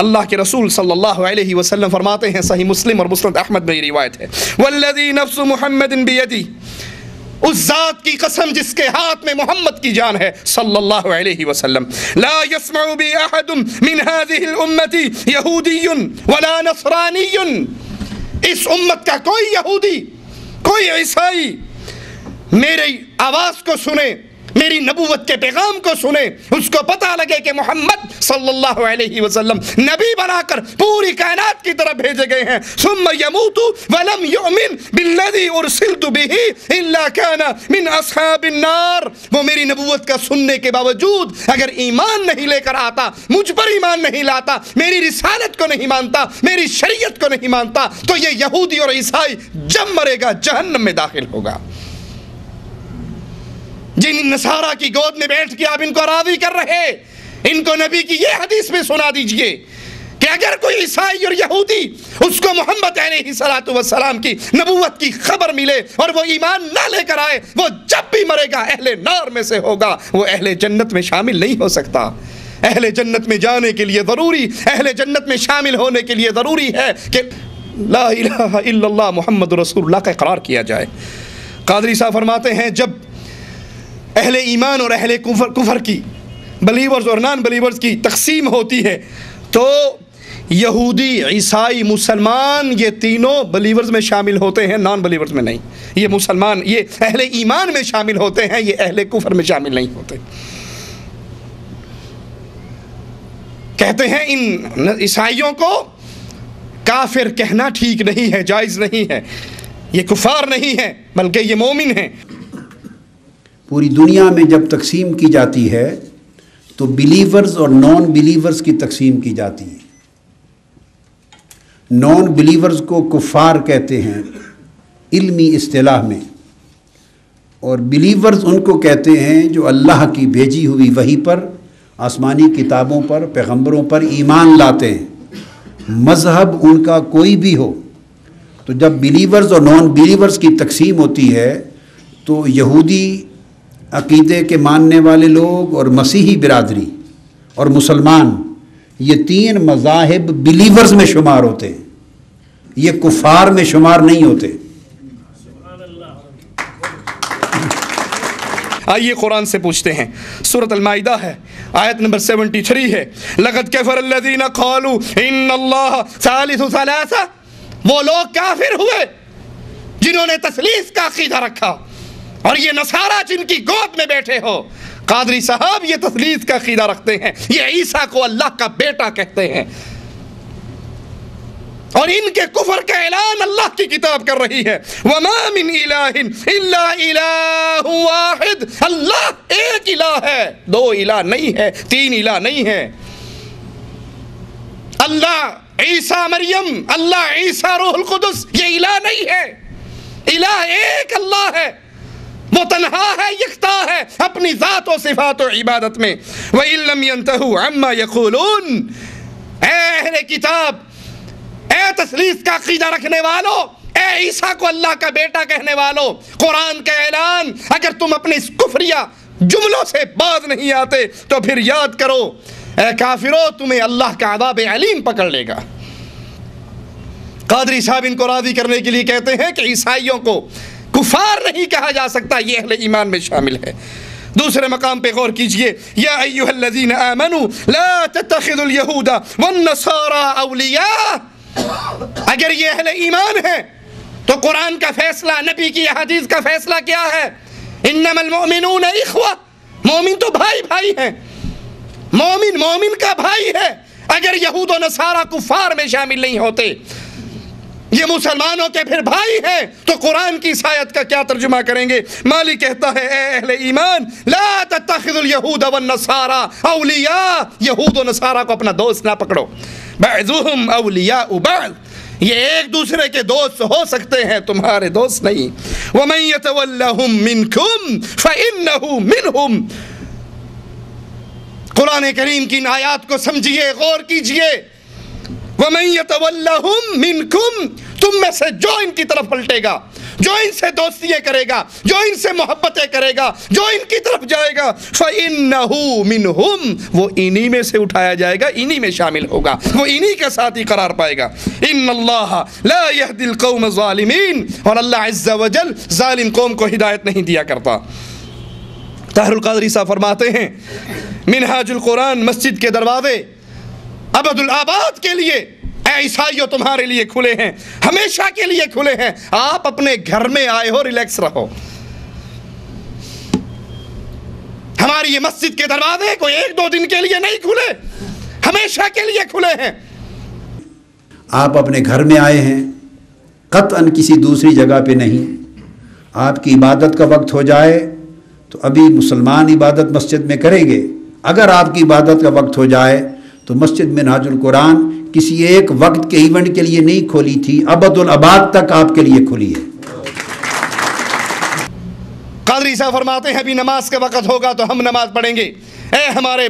اللہ کے رسول صلی اللہ علیہ وسلم فرماتے ہیں، صحیح مسلم اور مسند احمد میں یہ روایت ہے، والذی نفس محمد بیدی، اس ذات کی قسم جس کے ہاتھ میں محمد کی جان ہے صلی اللہ علیہ وسلم، لا يسمع بی احد من هذه الامة یہودی ولا نصرانی، اس امت کا کوئی یہودی کوئی عیسائی میری آواز کو سنے، میری نبوت کے پیغام کو سنے، اس کو پتہ لگے کہ محمد صلی اللہ علیہ وسلم نبی بنا کر پوری کائنات کی طرف بھیجے گئے ہیں، ثم يموت ولم يؤمن بالذي ارسلت به الا كان من اصحاب النار، وہ میری نبوت کا سننے کے باوجود اگر ایمان نہیں لے کر آتا، مجھ پر ایمان نہیں لاتا، میری رسالت کو نہیں مانتا، میری شریعت کو نہیں مانتا، تو یہ یہودی اور عیسائی جب مرے گا جہنم میں داخل ہوگا۔ جن نصارہ کی گود میں بیٹھ کے آپ ان کو راضی کر رہے، ان کو نبی کی یہ حدیث میں سنا دیجئے کہ اگر کوئی عیسائی اور یہودی اس کو محمد علیہ السلام کی نبوت کی خبر ملے اور وہ ایمان نہ لے کر آئے، وہ جب بھی مرے گا اہل نار میں سے ہوگا، وہ اہل جنت میں شامل نہیں ہو سکتا۔ اہل جنت میں جانے کے لیے ضروری، اہل جنت میں شامل ہونے کے لیے ضروری ہے کہ لا الہ الا اللہ محمد رسول اللہ کا اقرار کیا جائے۔ قادری صاحب فرماتے ہیں جب اہل ایمان اور اہل کفر کی، بلیورز اور نان بلیورز کی تقسیم ہوتی ہے تو یہودی، عیسائی، مسلمان یہ تینوں بلیورز میں شامل ہوتے ہیں، نان بلیورز میں نہیں۔ یہ مسلمان، یہ اہل ایمان میں شامل ہوتے ہیں، یہ اہل کفر میں شامل نہیں ہوتے۔ کہتے ہیں ان عیسائیوں کو کافر کہنا ٹھیک نہیں ہے، جائز نہیں ہے، یہ کفار نہیں ہے بلکہ یہ مومن ہیں۔ پوری دنیا میں جب تقسیم کی جاتی ہے تو بلیورز اور نان بلیورز کی تقسیم کی جاتی ہے. نان بلیورز کو کفار کہتے ہیں علمی اصطلاح میں، اور بلیورز ان کو کہتے ہیں جو اللہ کی بھیجی ہوئی وحی پر، آسمانی کتابوں پر، پیغمبروں پر ایمان لاتے ہیں، مذہب ان کا کوئی بھی ہو. تو جب بلیورز اور نان بلیورز کی تقسیم ہوتی ہے تو یہودی عقیدے کے ماننے والے لوگ اور مسیحی برادری اور مسلمان، یہ تین مذاہب بلیورز میں شمار ہوتے ہیں، یہ کفار میں شمار نہیں ہوتے. آئیے قرآن سے پوچھتے ہیں. سورۃ المائدہ ہے، آیت نمبر 73 ہے. لقد کفر الذین قالوا ان اللہ ثالث ثلاثہ. وہ لوگ کافر ہوئے جنہوں نے تثلیث کا عقیدہ رکھا، اور یہ نصارہ جن کی گود میں بیٹھے ہو. قادری صاحب یہ تثلیث کا عقیدہ رکھتے ہیں، یہ عیسیٰ کو اللہ کا بیٹا کہتے ہیں، اور ان کے کفر کا اعلان اللہ کی کتاب کر رہی ہے. وَمَا مِنْ إِلَٰهٍ إِلَّا إِلَٰهٌ وَاحِدٌ. اللہ ایک الہ ہے، دو الہ نہیں ہے، تین الہ نہیں ہے. اللہ عیسیٰ مریم، اللہ عیسیٰ روح القدس، یہ الہ نہیں ہے. الہ ایک اللہ ہے، وہ تنہا ہے، یکتا ہے اپنی ذات و صفات و عبادت میں. وَإِن لَّمْ يَنْتَهُوا عَمَّا يَقُولُونَ. اے اہل کتاب، اے تثلیث کا عقیدہ رکھنے والوں، اے عیسیٰ کو اللہ کا بیٹا کہنے والوں، قرآن کا اعلان اگر تم اپنے اس کفریہ جملوں سے باز نہیں آتے تو پھر یاد کرو اے کافرو، تمہیں اللہ کا عذاب علیم پکڑ لے گا. قادری صاحب ان کو راضی کرنے کے لیے کہتے ہیں کہ عیسائیوں کو کفار نہیں کہا جا سکتا، یہ اہل ایمان میں شامل ہے. دوسرے مقام پہ غور کیجئے. یا ایھا الذین آمنوا لا تتخذوا اليہود والنصارى اولیاء. اگر یہ اہل ایمان ہے تو قرآن کا فیصلہ، نبی کی حدیث کا فیصلہ کیا ہے؟ انما المؤمنون اخوہ. مومن تو بھائی بھائی ہیں، مومن مومن کا بھائی ہے. اگر یہود و نصارہ کفار میں شامل نہیں ہوتے، یہ مسلمانوں کے پھر بھائی ہیں، تو قرآن کی اس آیت کا کیا ترجمہ کریں گے؟ مالک کہتا ہے اے اہل ایمان لا تتخذوا اليہود والنصارى اولیاء. یہود و نصارہ کو اپنا دوست نہ پکڑو. بعضهم اولیاء بعض. یہ ایک دوسرے کے دوست ہو سکتے ہیں، تمہارے دوست نہیں. ومن يتولهم منکم فإنه منهم. قرآن کریم کی ان آیات کو سمجھیے، غور کیجئے. وَمَن يَتَوَلَّهُمْ مِنْكُمْ. تم میں سے جو ان کی طرف پلٹے گا، جو ان سے دوستیاں کرے گا، جو ان سے محبتیں کرے گا، جو ان کی طرف جائے گا، فَإِنَّهُ مِنْهُمْ. وہ انہی میں سے اٹھایا جائے گا، انہی میں شامل ہوگا، وہ انہی کے ساتھ ہی قرار پائے گا. إِنَّ اللَّهَ لَا يَهْدِي الْقَوْمَ الظَّالِمِينَ. اور اللہ عز و جل ظالم قوم کو ہدایت نہیں دیا کرتا. طاہر القادری صاحب فرماتے ہیں منہاج القرآن مسجد کے دروازے ابد الآباد کے لیے اے عیسائیوں تمہارے لیے کھلے ہیں، ہمیشہ کے لیے کھلے ہیں. آپ اپنے گھر میں آئے ہو، ریلیکس رہو. ہماری یہ مسجد کے دروازے کوئی ایک دو دن کے لیے نہیں کھلے، ہمیشہ کے لیے کھلے ہیں. آپ اپنے گھر میں آئے ہیں، قطعاً کسی دوسری جگہ پہ نہیں. آپ کی عبادت کا وقت ہو جائے تو ابھی مسلمان عبادت مسجد میں کریں گے. اگر آپ کی عبادت کا وقت ہو جائے تو مسجد منہاج القرآن کسی ایک وقت کے ایونٹ کے لیے نہیں کھولی تھی، ابد الاباد تک آپ کے لیے کھلی ہے. قادری صاحب فرماتے ہیں ابھی نماز کا وقت ہوگا تو ہم نماز پڑھیں گے. اے ہمارے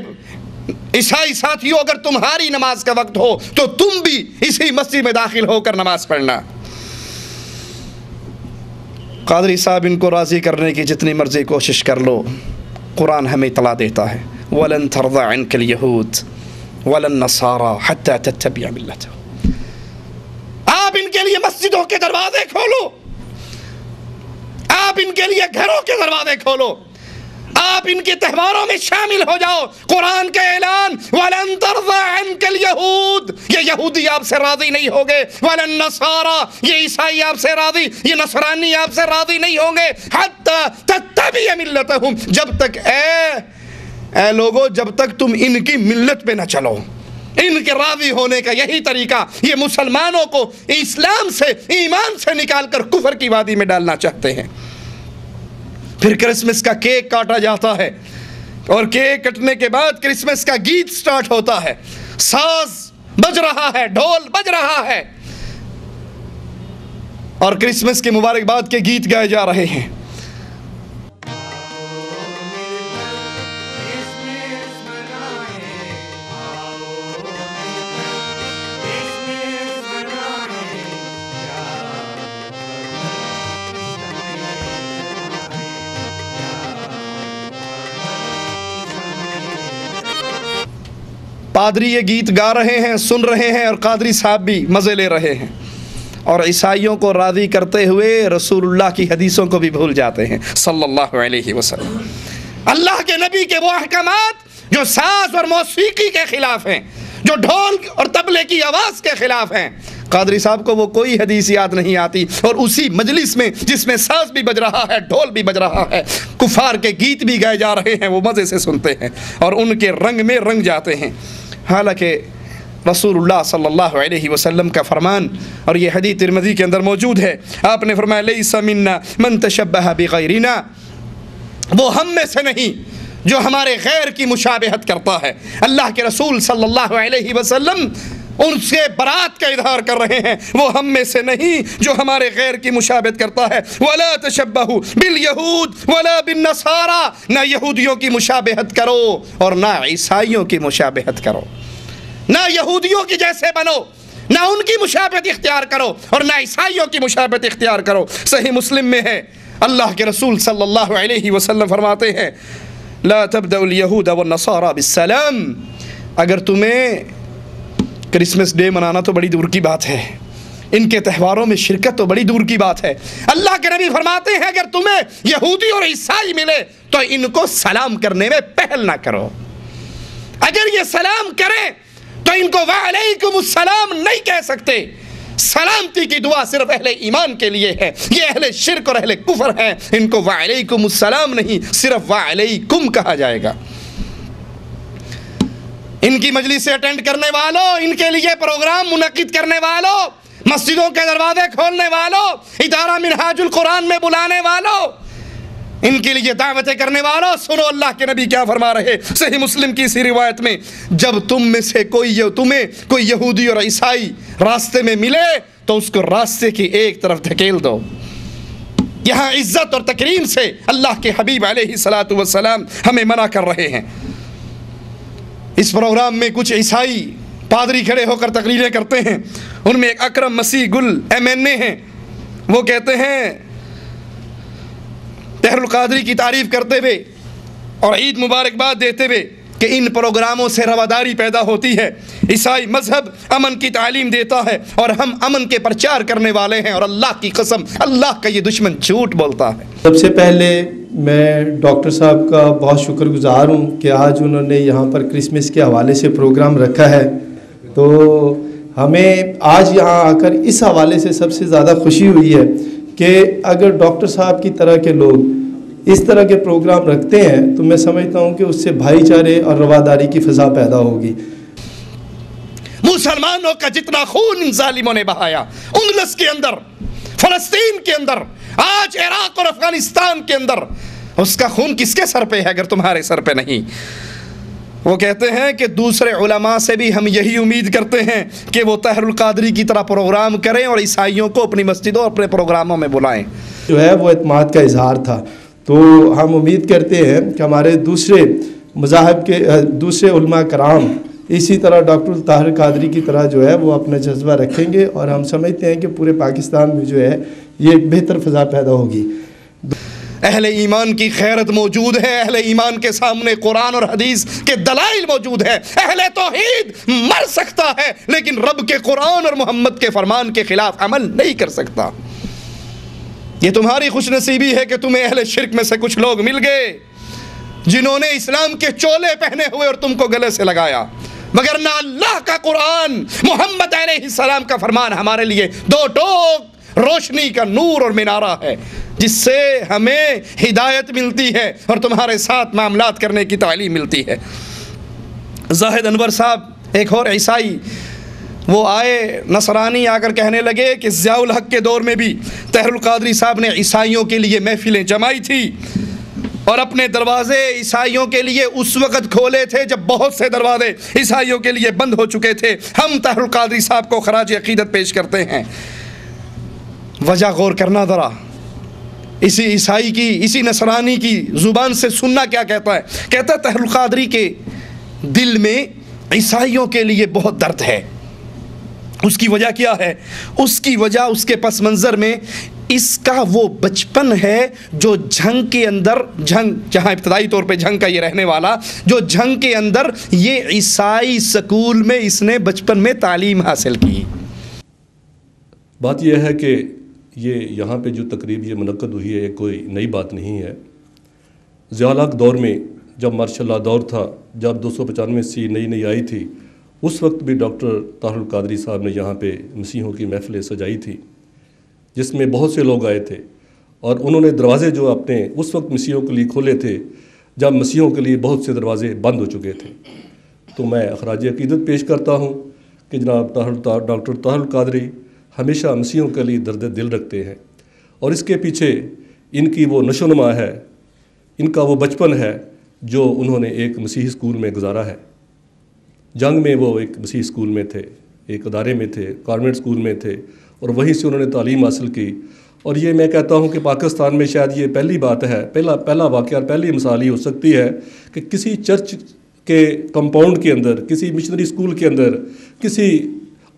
عیسائی ساتھیوں، اگر تمہاری نماز کا وقت ہو تو تم بھی اسی مسجد میں داخل ہو کر نماز پڑھنا. قادری صاحب ان کو راضی کرنے کی جتنی مرضی کوشش کر لو، قرآن ہمیں اطلاع دیتا ہے وَلَن تَرْضَ عَنْكَ الْيَهُودُ وَلَا النَّصَارَى حَتَّى تَتَّبِعَ مِلَّتَهُمْ. آپ ان کے لیے مسجدوں کے دروازے کھولو، آپ ان کے لیے گھروں کے دروازے کھولو، آپ ان کے تہواروں میں شامل ہو جاؤ. قرآن کا اعلان وَلَن تَرْضَ عَنْكَ الْيَهُودُ. یہ یہودی آپ سے راضی نہیں ہوں گے. وَلَا النَّصَارَى. یہ عیسائی آپ سے راضی، یہ نصرانی آپ سے راضی نہیں ہوں گے. حَتَّى تَتَّبِعَ مِلَّتَهُمْ. جب تک اے لوگو، جب تک تم ان کی ملت پہ نہ چلو. ان کے راضی ہونے کا یہی طریقہ، یہ مسلمانوں کو اسلام سے، ایمان سے نکال کر کفر کی وادی میں ڈالنا چاہتے ہیں. پھر کرسمس کا کیک کاٹا جاتا ہے اور کیک کٹنے کے بعد کرسمس کا گیت سٹارٹ ہوتا ہے، ساز بج رہا ہے، ڈھول بج رہا ہے اور کرسمس کے مبارکباد کے گیت گائے جا رہے ہیں۔ پادری یہ گیت گا رہے ہیں، سن رہے ہیں اور قادری صاحب بھی مزے لے رہے ہیں اور عیسائیوں کو راضی کرتے ہوئے رسول اللہ کی حدیثوں کو بھی بھول جاتے ہیں صلی اللہ علیہ وسلم۔ اللہ کے نبی کے وہ احکامات جو ساز اور موسیقی کے خلاف ہیں، جو ڈھول اور طبلے کی آواز کے خلاف ہیں، قادری صاحب کو وہ کوئی حدیث یاد نہیں آتی اور اسی مجلس میں جس میں ساز بھی بج رہا ہے، ڈھول بھی بج رہا ہے، کفار کے گیت بھی گائے جا رہے ہیں، وہ مزے سے سنتے ہیں اور ان کے رنگ میں رنگ جاتے ہیں۔ حالانکہ رسول اللہ صلی اللہ علیہ وسلم کا فرمان، اور یہ حدیث ترمذی کے اندر موجود ہے، آپ نے فرمایا لیس منا من تشبہ بغیرنا، وہ ہم میں سے نہیں جو ہمارے غیر کی مشابہت کرتا ہے۔ اللہ کے رسول صلی اللہ علیہ وسلم ان سے برات کا اظہار کر رہے ہیں، وہ ہم میں سے نہیں جو ہمارے غیر کی مشابہت کرتا ہے۔ وَلَا تَشَبَّهُ بِالْيَهُودِ وَلَا بِالنَّصَارَى، نہ یہودیوں کی مشابہت کرو اور نہ عیسائیوں کی مشابہت کرو، نہ یہودیوں کی جیسے بنو، نہ ان کی مشابہت اختیار کرو اور نہ عیسائیوں کی مشابہت اختیار کرو۔ صحیح مسلم میں ہے، اللہ کے رسول صلی اللہ علیہ وسلم فرماتے ہیں لا تبدأ اليہود والنصارى بالسلام، اگر تمہیں کرسمس ڈے منانا تو بڑی دور کی بات ہے، ان کے تہواروں میں شرکت تو بڑی دور کی بات ہے، اللہ کے نبی فرماتے ہیں اگر تمہیں یہودی اور عیسائی ملے تو ان کو سلام کرنے میں پہل نہ کرو، اگر یہ سلام کریں تو ان کو وعلیکم السلام نہیں کہہ سکتے۔ سلامتی کی دعا صرف اہل ایمان کے لیے ہے، یہ اہل شرک اور اہل کفر ہیں، ان کو وعلیکم السلام نہیں صرف وعلیکم کہا جائے گا۔ ان کی مجلس سے اٹینڈ کرنے والوں، ان کے لیے پروگرام منعقد کرنے والوں، مسجدوں کے دروازے کھولنے والوں، ادارہ منہاج القرآن میں بلانے والوں، ان کے لیے دعوتیں کرنے والوں، سنو اللہ کے نبی کیا فرما رہے۔ صحیح مسلم کی اسی روایت میں، جب تم میں سے تمہیں کوئی یہودی اور عیسائی راستے میں ملے تو اس کو راستے کی ایک طرف دھکیل دو۔ یہاں عزت اور تکریم سے اللہ کے حبیب علیہ الصلوۃ والسلام ہمیں منع کر رہے ہیں۔ اس پروگرام میں کچھ عیسائی پادری کھڑے ہو کر تقریریں کرتے ہیں، ان میں ایک اکرم مسیح گل MNA ہیں، وہ کہتے ہیں طاہر القادری کی تعریف کرتے ہوئے اور عید مبارکباد دیتے ہوئے کہ ان پروگراموں سے رواداری پیدا ہوتی ہے، عیسائی مذہب امن کی تعلیم دیتا ہے اور ہم امن کے پرچار کرنے والے ہیں، اور اللہ کی قسم اللہ کا یہ دشمن جھوٹ بولتا ہے۔ سب سے پہلے میں ڈاکٹر صاحب کا بہت شکر گزار ہوں کہ آج انہوں نے یہاں پر کرسمس کے حوالے سے پروگرام رکھا ہے، تو ہمیں آج یہاں آ کر اس حوالے سے سب سے زیادہ خوشی ہوئی ہے کہ اگر ڈاکٹر صاحب کی طرح کے لوگ اس طرح کے پروگرام رکھتے ہیں تو میں سمجھتا ہوں کہ اس سے بھائی چارے اور رواداری کی فضا پیدا ہوگی۔ مسلمانوں کا جتنا خون ان ظالموں نے بہایا اندلس کے اندر، فلسطین کے اندر، آج عراق اور افغانستان کے اندر، اس کا خون کس کے سر پہ ہے اگر تمہارے سر پہ نہیں؟ وہ کہتے ہیں کہ دوسرے علماء سے بھی ہم یہی امید کرتے ہیں کہ وہ طاہر القادری کی طرح پروگرام کریں اور عیسائیوں کو اپنی مسجدوں اور اپنے پروگراموں میں بلائیں۔ جو ہے وہ اعتماد کا اظہار تھا، تو ہم امید کرتے ہیں کہ ہمارے دوسرے مذاہب کے دوسرے علماء کرام اسی طرح ڈاکٹر طاہر القادری کی طرح جو ہے وہ اپنا جذبہ رکھیں گے، اور ہم سمجھتے ہیں کہ پورے پاکستان میں جو ہے یہ ایک بہتر فضا پیدا ہوگی۔ اہل ایمان کی خیرت موجود ہے، اہل ایمان کے سامنے قرآن اور حدیث کے دلائل موجود ہے۔ اہل توحید مر سکتا ہے لیکن رب کے قرآن اور محمد کے فرمان کے خلاف عمل نہیں کر سکتا۔ یہ تمہاری خوش نصیبی ہے کہ تمہیں اہل شرک میں سے کچھ لوگ مل گئے جنہوں نے اسلام کے چولے پہنے ہوئے اور تم کو گلے سے لگایا، مگر نہ اللہ کا قرآن، محمد علیہ السلام کا فرمان ہمارے لیے دو ٹوک روشنی کا نور اور منارہ ہے جس سے ہمیں ہدایت ملتی ہے اور تمہارے ساتھ معاملات کرنے کی تعلیم ملتی ہے۔ زاہد انور صاحب ایک اور عیسائی وہ آئے، نصرانی آ کر کہنے لگے کہ ضیاء الحق کے دور میں بھی طاہر القادری صاحب نے عیسائیوں کے لیے محفلیں جمائی تھی، اور اپنے دروازے عیسائیوں کے لیے اس وقت کھولے تھے جب بہت سے دروازے عیسائیوں کے لیے بند ہو چکے تھے۔ ہم طاہر القادری صاحب کو خراج عقیدت پیش کرتے ہیں۔ وجہ غور کرنا ذرا، اسی عیسائی کی، اسی نصرانی کی زبان سے سننا کیا کہتا ہے۔ کہتا ہے طاہر القادری کے دل میں عیسائیوں کے لیے بہت درد ہے۔ اس کی وجہ کیا ہے؟ اس کی وجہ اس کے پس منظر میں اس کا وہ بچپن ہے جو جھنگ کے اندر، جھنگ جہاں ابتدائی طور پہ جھنگ کا یہ رہنے والا، جو جھنگ کے اندر یہ عیسائی سکول میں اس نے بچپن میں تعلیم حاصل کی۔ بات یہ ہے کہ یہ یہاں پہ جو تقریب یہ منعقد ہوئی ہے یہ کوئی نئی بات نہیں ہے۔ ضیاء الحق دور میں جب ماشاء اللہ دور تھا، جب 295 نئی آئی تھی، اس وقت بھی ڈاکٹر طاہر القادری صاحب نے یہاں پہ مسیحوں کی محفلیں سجائی تھی، جس میں بہت سے لوگ آئے تھے، اور انہوں نے دروازے جو اپنے اس وقت مسیحوں کے لیے کھولے تھے جب مسیحوں کے لیے بہت سے دروازے بند ہو چکے تھے۔ تو میں خراج عقیدت پیش کرتا ہوں کہ جناب ڈاکٹر طاہر القادری ہمیشہ مسیحوں کے لیے درد دل رکھتے ہیں، اور اس کے پیچھے ان کی وہ نشو و نما ہے، ان کا وہ بچپن ہے جو انہوں نے ایک مسیحی اسکول میں گزارا ہے۔ جنگ میں وہ ایک مسیحی اسکول میں تھے، ایک ادارے میں تھے، کانوینٹ اسکول میں تھے، اور وہیں سے انہوں نے تعلیم حاصل کی۔ اور یہ میں کہتا ہوں کہ پاکستان میں شاید یہ پہلی بات ہے، پہلا واقعہ، پہلی مثال یہ ہو سکتی ہے کہ کسی چرچ کے کمپاؤنڈ کے اندر، کسی مشنری اسکول کے اندر کسی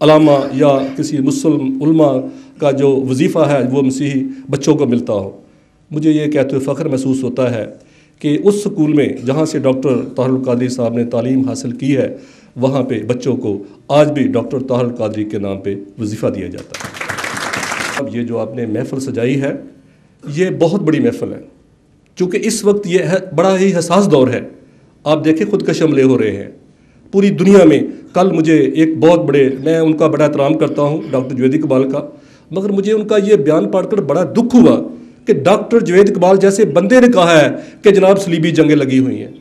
علامہ یا کسی مسلم علماء کا جو وظیفہ ہے وہ مسیحی بچوں کو ملتا ہو۔ مجھے یہ کہتے ہوئے فخر محسوس ہوتا ہے کہ اس سکول میں جہاں سے ڈاکٹر طاہر القادری صاحب نے تعلیم حاصل کی ہے، وہاں پہ بچوں کو آج بھی ڈاکٹر طاہر القادری کے نام پہ وظیفہ دیا جاتا ہے۔ اب یہ جو آپ نے محفل سجائی ہے، یہ بہت بڑی محفل ہے، چونکہ اس وقت یہ بڑا ہی حساس دور ہے۔ آپ دیکھیں خودکش حملے ہو رہے ہیں پوری دنیا میں۔ کل مجھے ایک بہت بڑے، میں ان کا بڑا احترام کرتا ہوں ڈاکٹر جوید اقبال کا، مگر مجھے ان کا یہ بیان پڑھ کر بڑا دکھ ہوا کہ ڈاکٹر جوید اقبال جیسے بندے نے کہا ہے کہ جناب صلیبی جنگیں لگی ہوئی ہیں۔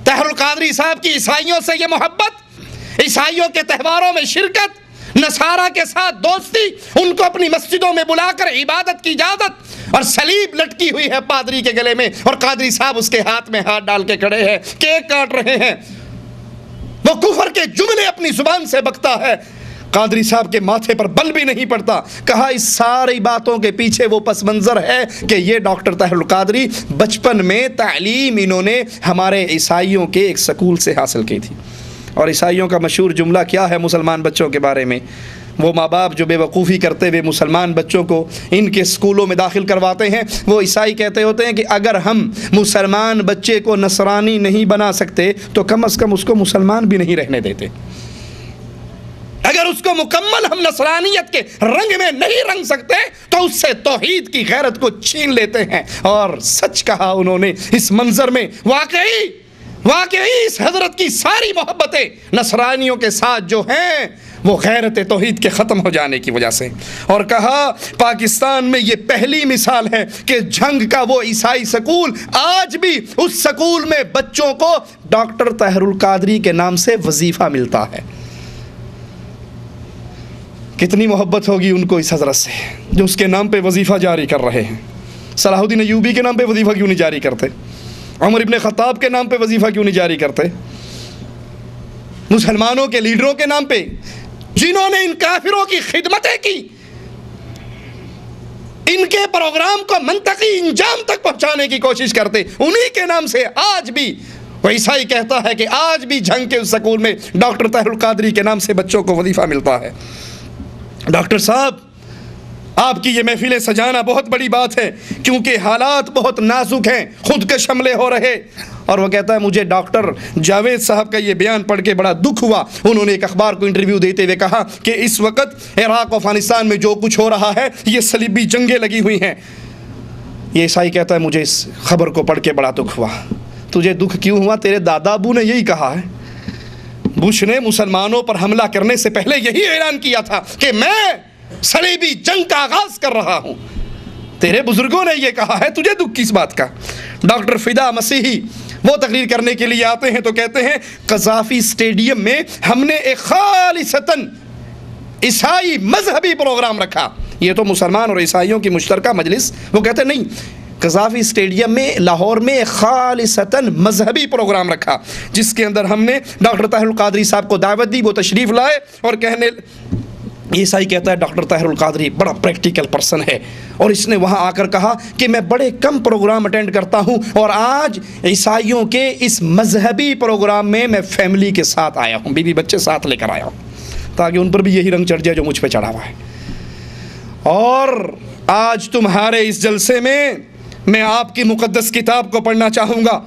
طاہر القادری صاحب کی عیسائیوں سے یہ محبت، عیسائیوں کے تہواروں میں شرکت، نصارہ کے ساتھ دوستی، ان کو اپنی مسجدوں میں بلا کر عبادت کی اجازت، اور صلیب لٹکی ہوئی ہے پادری کے گلے میں، اور قادری صاحب اس کے ہاتھ میں ہاتھ ڈال کے کھڑے ہیں، کیک کاٹ رہے ہیں، وہ کفر کے جملے اپنی زبان سے بکتا ہے، قادری صاحب کے ماتھے پر بل بھی نہیں پڑتا۔ کہا اس ساری باتوں کے پیچھے وہ پس منظر ہے کہ یہ ڈاکٹر طاہر القادری بچپن میں تعلیم انہوں نے ہمارے عیسائیوں کے ایک سکول سے حاصل کی تھی۔ اور عیسائیوں کا مشہور جملہ کیا ہے مسلمان بچوں کے بارے میں؟ وہ ماں باپ جو بے وقوفی کرتے ہوئے مسلمان بچوں کو ان کے اسکولوں میں داخل کرواتے ہیں، وہ عیسائی کہتے ہوتے ہیں کہ اگر ہم مسلمان بچے کو نصرانی نہیں بنا سکتے تو کم از کم اس کو مسلمان بھی نہیں رہنے دیتے۔ اگر اس کو مکمل ہم نصرانیت کے رنگ میں نہیں رنگ سکتے تو اس سے توحید کی غیرت کو چھین لیتے ہیں۔ اور سچ کہا انہوں نے اس منظر میں۔ واقعی اس حضرت کی ساری محبتیں نصرانیوں کے ساتھ جو ہیں وہ غیرت توحید کے ختم ہو جانے کی وجہ سے۔ اور کہا پاکستان میں یہ پہلی مثال ہے کہ جھنگ کا وہ عیسائی سکول، آج بھی اس سکول میں بچوں کو ڈاکٹر طاہر القادری کے نام سے وظیفہ ملتا ہے۔ کتنی محبت ہوگی ان کو اس حضرت سے جو اس کے نام پہ وظیفہ جاری کر رہے ہیں۔ صلاح الدین ایوبی کے نام پہ وظیفہ کیوں نہیں جاری کرتے؟ عمر ابن خطاب کے نام پہ وظیفہ کیوں نہیں جاری کرتے؟ مسلمانوں کے لیڈروں کے نام پہ جنہوں نے ان کافروں کی خدمتیں کی، ان کے پروگرام کو منطقی انجام تک پہنچانے کی کوشش کرتے، انہی کے نام سے آج بھی وہ عیسائی کہتا ہے کہ آج بھی جھنگ کے اس سکول میں ڈاکٹر طاہر القادری کے نام سے بچوں کو وظیفہ ملتا ہے۔ ڈاکٹر صاحب، آپ کی یہ محفلیں سجانا بہت بڑی بات ہے، کیونکہ حالات بہت نازک ہیں، خودکش حملے ہو رہے۔ اور وہ کہتا ہے مجھے ڈاکٹر جاوید صاحب کا یہ بیان پڑھ کے بڑا دکھ ہوا۔ انہوں نے ایک اخبار کو انٹرویو دیتے ہوئے کہا کہ اس وقت عراق و افغانستان میں جو کچھ ہو رہا ہے یہ صلیبی جنگیں لگی ہوئی ہیں۔ یہ عیسائی کہتا ہے مجھے اس خبر کو پڑھ کے بڑا دکھ ہوا۔ تجھے دکھ کیوں ہوا؟ تیرے دادا ابو نے یہی کہا ہے۔ بش نے مسلمانوں پر حملہ کرنے سے پہلے یہی اعلان کیا تھا کہ میں صلیبی جنگ کا آغاز کر رہا ہوں۔ تیرے بزرگوں نے یہ کہا ہے، تجھے دکھ کس بات کا؟ ڈاکٹر فدا مسیحی وہ تقریر کرنے کے لیے آتے ہیں تو کہتے ہیں قذافی اسٹیڈیم میں ہم نے ایک خالصتاً عیسائی مذہبی پروگرام رکھا، یہ تو مسلمان اور عیسائیوں کی مشترکہ مجلس۔ وہ کہتے ہیں نہیں، قذافی اسٹیڈیم میں لاہور میں خالصتاً مذہبی پروگرام رکھا، جس کے اندر ہم نے ڈاکٹر طاہر القادری صاحب کو دعوت دی، وہ تشریف لائے اور کہنے، عیسائی کہتا ہے ڈاکٹر طاہر القادری بڑا پریکٹیکل پرسن ہے، اور اس نے وہاں آ کر کہا کہ میں بڑے کم پروگرام اٹینڈ کرتا ہوں اور آج عیسائیوں کے اس مذہبی پروگرام میں میں فیملی کے ساتھ آیا ہوں، بیوی بچے ساتھ لے کر آیا ہوں تاکہ ان پر بھی یہی رنگ چڑھ جائے جو مجھ پہ چڑھا ہوا ہے۔ اور آج تمہارے اس جلسے میں آپ کی مقدس کتاب کو پڑھنا چاہوں گا،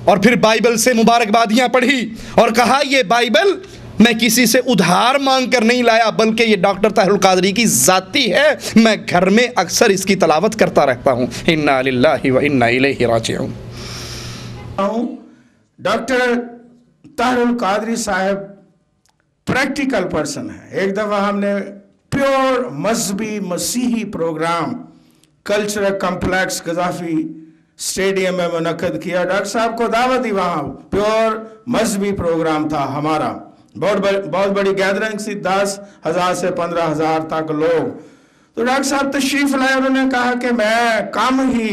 اور پھر بائبل سے مبارکبادیاں پڑھی اور کہا یہ بائبل میں کسی سے ادھار مانگ کر نہیں لایا، بلکہ یہ ڈاکٹر طاہر القادری کی ذاتی ہے، میں گھر میں اکثر اس کی تلاوت کرتا رہتا ہوں۔ انا للہ و انا الیہ راجعون۔ ڈاکٹر طاہر القادری صاحب پریکٹیکل پرسن ہے۔ ایک دفعہ ہم نے پیور مذہبی مسیحی programme cultural complex Gaddafi stadium میں منعقد کیا، ڈاکٹر صاحب کو دعوت دی، وہاں پیور مذہبی پروگرام تھا ہمارا، بہت بڑی گیدرنگ سی، 10,000 سے 15,000 تک لوگ۔ تو ڈاکٹر صاحب تشریف لائے، انہوں نے کہا کہ میں کم ہی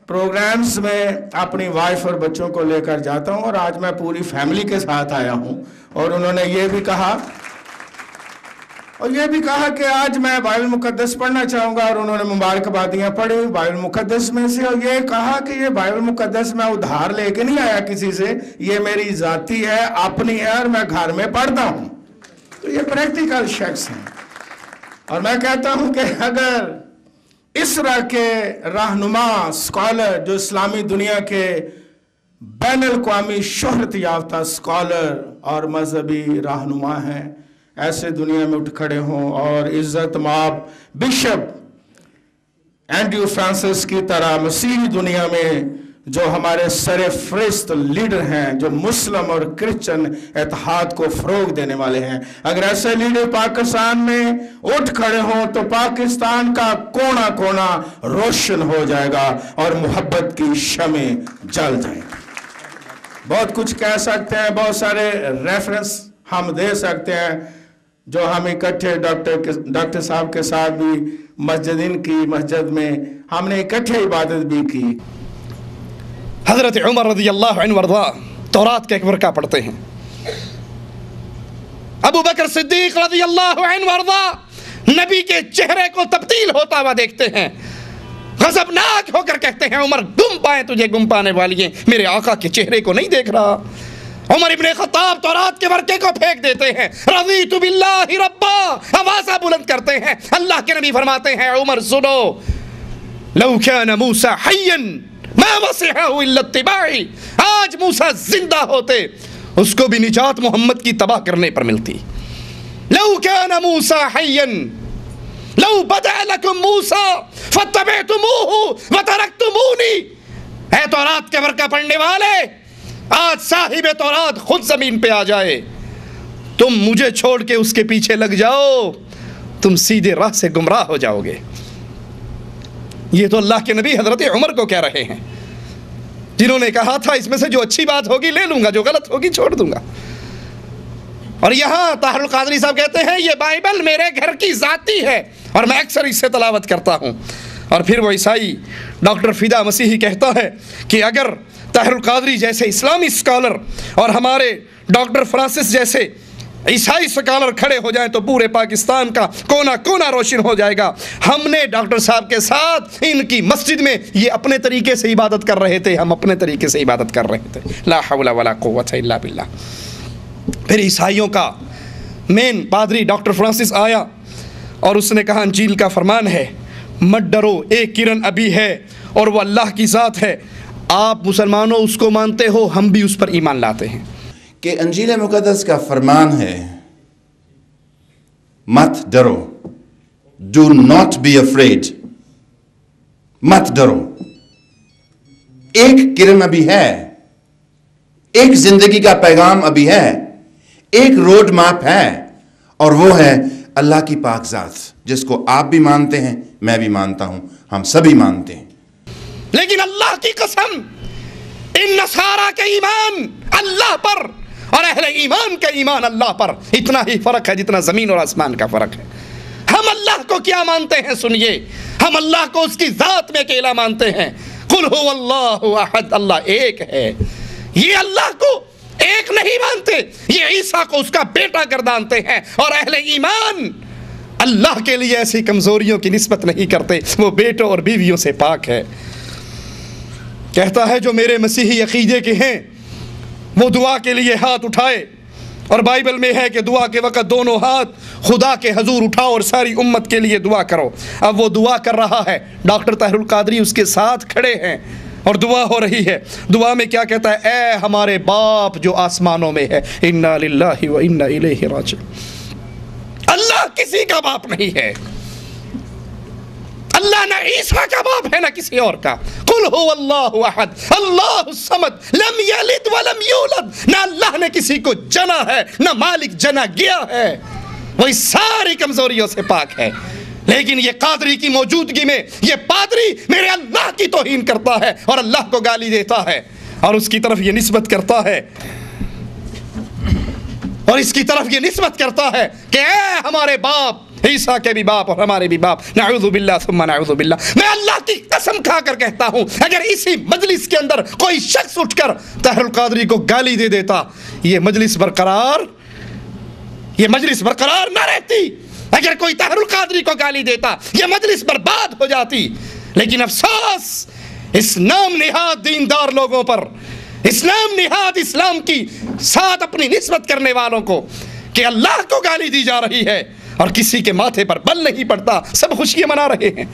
پروگرامز میں اپنی وائف اور بچوں کو لے کر جاتا ہوں، اور آج میں پوری فیملی کے ساتھ آیا ہوں، اور انہوں نے یہ بھی کہا کہ آج میں بائبل مقدس پڑھنا چاہوں گا، اور انہوں نے مبارکبادیاں پڑھی بائبل مقدس میں سے، اور یہ کہا کہ یہ بائبل مقدس میں ادھار لے کے نہیں آیا کسی سے، یہ میری ذاتی ہے، اپنی ہے، اور میں گھر میں پڑھتا ہوں۔ تو یہ پریکٹیکل شخص ہیں، اور میں کہتا ہوں کہ اگر اس طرح کے رہنما اسکالر جو اسلامی دنیا کے بین الاقوامی شہرت یافتہ اسکالر اور مذہبی رہنما ہیں، ایسے دنیا میں اٹھ کھڑے ہوں، اور عزت مآب بشپ اینڈریو فرانسس کی طرح مسیحی دنیا میں جو ہمارے سر فہرست لیڈر ہیں، جو مسلم اور کرسچن اتحاد کو فروغ دینے والے ہیں، اگر ایسے لیڈر پاکستان میں اٹھ کھڑے ہوں تو پاکستان کا کونا کونا روشن ہو جائے گا اور محبت کی شمعیں جل جائیں گی۔ بہت کچھ کہہ سکتے ہیں، بہت سارے ریفرنس ہم دے سکتے ہیں، جو ہم اکٹھے ڈاکٹر صاحب کے ساتھ بھی مسجد میں ہم نے اکٹھے عبادت بھی کی۔ حضرت عمر رضی اللہ عنہ وارضا تورات کا ایک ورقہ پڑھتے ہیں، ابو بکر صدیق رضی اللہ عنہ وارضا نبی کے چہرے کو تبدیل ہوتا ہوا دیکھتے ہیں، غضبناک ہو کر کہتے ہیں عمر گم پائیں تجھے گم پانے والی ہیں، میرے آقا کے چہرے کو نہیں دیکھ رہا۔ عمر ابن خطاب تورات کے ورقے کو پھینک دیتے ہیں، رضیت باللہ ربا، آوازہ بلند کرتے ہیں۔ اللہ کے نبی فرماتے ہیں عمر سنو، لو کان موسیٰ حیا ما وسعہ الا اتباعی، آج موسیٰ زندہ ہوتے اس کو بھی نجات محمد کی تباہ کرنے پر ملتی۔ لو کان موسیٰ حیا لو بدأ لکم موسیٰ فاتبعتموہ وترکتمونی، اے تورات کے ورقہ پڑھنے والے، آج صاحب تورات خود زمین پہ آ جائے، تم مجھے چھوڑ کے اس کے پیچھے لگ جاؤ، تم سیدھے راہ سے گمراہ ہو جاؤ گے۔ یہ تو اللہ کے نبی حضرت عمر کو کہہ رہے ہیں، جنہوں نے کہا تھا اس میں سے جو اچھی بات ہوگی لے لوں گا، جو غلط ہوگی چھوڑ دوں گا۔ اور یہاں طاہر القادری صاحب کہتے ہیں یہ بائبل میرے گھر کی ذاتی ہے اور میں اکثر اس سے تلاوت کرتا ہوں۔ اور پھر وہ عیسائی ڈاکٹر فدا مسیحی کہتا ہے کہ اگر طاہر القادری جیسے اسلامی اسکالر اور ہمارے ڈاکٹر فرانسس جیسے عیسائی اسکالر کھڑے ہو جائیں تو پورے پاکستان کا کونا کونا روشن ہو جائے گا۔ ہم نے ڈاکٹر صاحب کے ساتھ ان کی مسجد میں یہ اپنے طریقے سے عبادت کر رہے تھے، ہم اپنے طریقے سے عبادت کر رہے تھے، لا حول ولا قوت الا باللہ۔ پھر عیسائیوں کا مین پادری ڈاکٹر فرانسس آیا اور اس نے کہا انجیل کا فرمان ہے مت ڈرو، ایک کرن ابھی ہے اور وہ اللہ کی ذات ہے، آپ مسلمانوں اس کو مانتے ہو، ہم بھی اس پر ایمان لاتے ہیں۔ کہ انجیل مقدس کا فرمان ہے مت ڈرو، do not be afraid، مت ڈرو۔ ایک کرن ابھی ہے، ایک زندگی کا پیغام ابھی ہے، ایک روڈ میپ ہے، اور وہ ہے اللہ کی پاک ذات، جس کو آپ بھی مانتے ہیں، میں بھی مانتا ہوں، ہم سبھی مانتے ہیں۔ لیکن اللہ کی قسم، ان نصارہ کے ایمان اللہ پر اور اہل ایمان کا ایمان اللہ پر اتنا ہی فرق ہے جتنا زمین اور آسمان کا فرق ہے۔ ہم ہم اللہ کو کیا مانتے ہیں سنیے، ہم اللہ کو اس کی ذات میں اکیلا مانتے ہیں۔ قل هو اللہ احد، اللہ ایک ہے۔ یہ اللہ کو ایک نہیں مانتے، یہ عیسیٰ کو اس کا بیٹا گردانتے ہیں، اور اہل ایمان اللہ کے لیے ایسی کمزوریوں کی نسبت نہیں کرتے، وہ بیٹوں اور بیویوں سے پاک ہے۔ کہتا ہے جو میرے مسیحی عقیدے کے ہیں وہ دعا کے لیے ہاتھ اٹھائے، اور بائبل میں ہے کہ دعا کے وقت دونوں ہاتھ خدا کے حضور اٹھاؤ اور ساری امت کے لیے دعا کرو۔ اب وہ دعا کر رہا ہے، ڈاکٹر طاہر القادری اس کے ساتھ کھڑے ہیں اور دعا ہو رہی ہے۔ دعا میں کیا کہتا ہے؟ اے ہمارے باپ جو آسمانوں میں ہے، انا للہ و انا الیہ راجعون۔ اللہ کسی کا باپ نہیں ہے، اللہ نہ عیسیٰ کا باپ ہے نہ کسی اور کا۔ قل هو اللہ احد اللہ الصمد لم یلد ولم یولد، نہ اللہ نے کسی کو جنا ہے نہ مالک جنا گیا ہے، وہی ساری کمزوریوں سے پاک ہے۔ لیکن یہ قادری کی موجودگی میں یہ پادری میرے اللہ کی توہین کرتا ہے اور اللہ کو گالی دیتا ہے اور اس کی طرف یہ نسبت کرتا ہے، اور اس کی طرف یہ نسبت کرتا ہے کہ اے ہمارے باپ، عیسیٰ کے بھی باپ اور ہمارے بھی باپ، نعوذ باللہ ثم نعوذ باللہ۔ میں اللہ کی قسم کھا کر کہتا ہوں، اگر اسی مجلس کے اندر کوئی شخص اٹھ کر طاہر القادری کو گالی دے دیتا، یہ مجلس برقرار نہ رہتی۔ اگر کوئی طاہر القادری کو گالی دیتا یہ مجلس برباد ہو جاتی۔ لیکن افسوس اس نام نہاد دیندار لوگوں پر، اس نام نہاد اسلام کی ساتھ اپنی نسبت کرنے والوں کو، کہ اللہ کو گالی دی جا رہی ہے اور کسی کے ماتھے پر بل نہیں پڑتا، سب خوشیاں منا رہے ہیں۔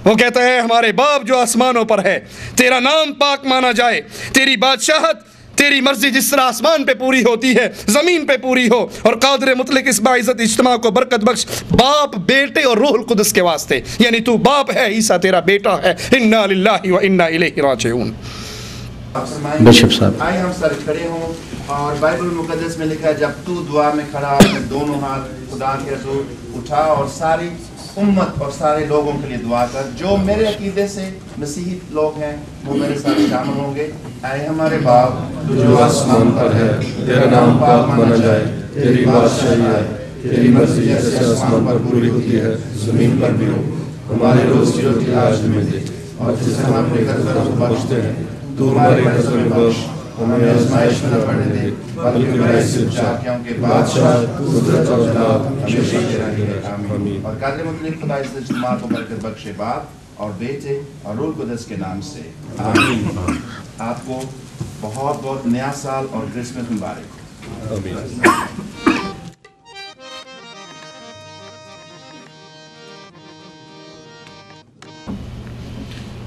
وہ کہتا ہے ہمارے باپ جو آسمانوں پر ہے، تیرا نام پاک مانا جائے، تیری بادشاہت، تیری مرضی جس طرح آسمان پہ پوری ہوتی ہے زمین پہ پوری ہو، اور قادر مطلق اس باعزت اجتماع کو برکت بخش باپ، بیٹے اور روح القدس کے واسطے، یعنی تو باپ ہے، عیسیٰ تیرا بیٹا ہے، انا للہ و انا الیہ راجعون۔ بشپ صاحب آئے ہم سر کھڑے ہوں، اور بائبل مقدس میں لکھا ہے جب تو دعا میں کھڑا اپنے دونوں ہاتھ خدا کے حضور اٹھا اور ساری امت اور سارے لوگوں کے لیے دعا کر۔ جو میرے عقیدے سے مسیحی لوگ ہیں وہ میرے ساتھ شامل ہوں گے۔ اے ہمارے باپ جو آسمان پر ہے، تیرا نام پاک مانا جائے، تیری بادشاہی آئے، تیری مرضی جیسے آسمان پر پوری ہوتی ہے زمین پر بھی ہو۔ ہماری روز کی روٹی آج ہمیں دے، اور جس سے ہم اپنے قرضوں کو بخشتے ہیں تو ہمارے قرضوں میں بخش، ہمیں آزمائش میں نہ پڑنے دے بلکہ برائی سے بچا، کیونکہ بادشاہ، قدرت اور جلال ہمیشہ تیرا ہی ہے، آمین۔ اور قادر مطلق خدا اس اجتماع کو برکت بخشے، باپ اور بیٹے اور روح القدس کے نام سے آمین۔ آپ کو بہت بہت نیا سال اور کرسمس مبارک ہو۔ آمین۔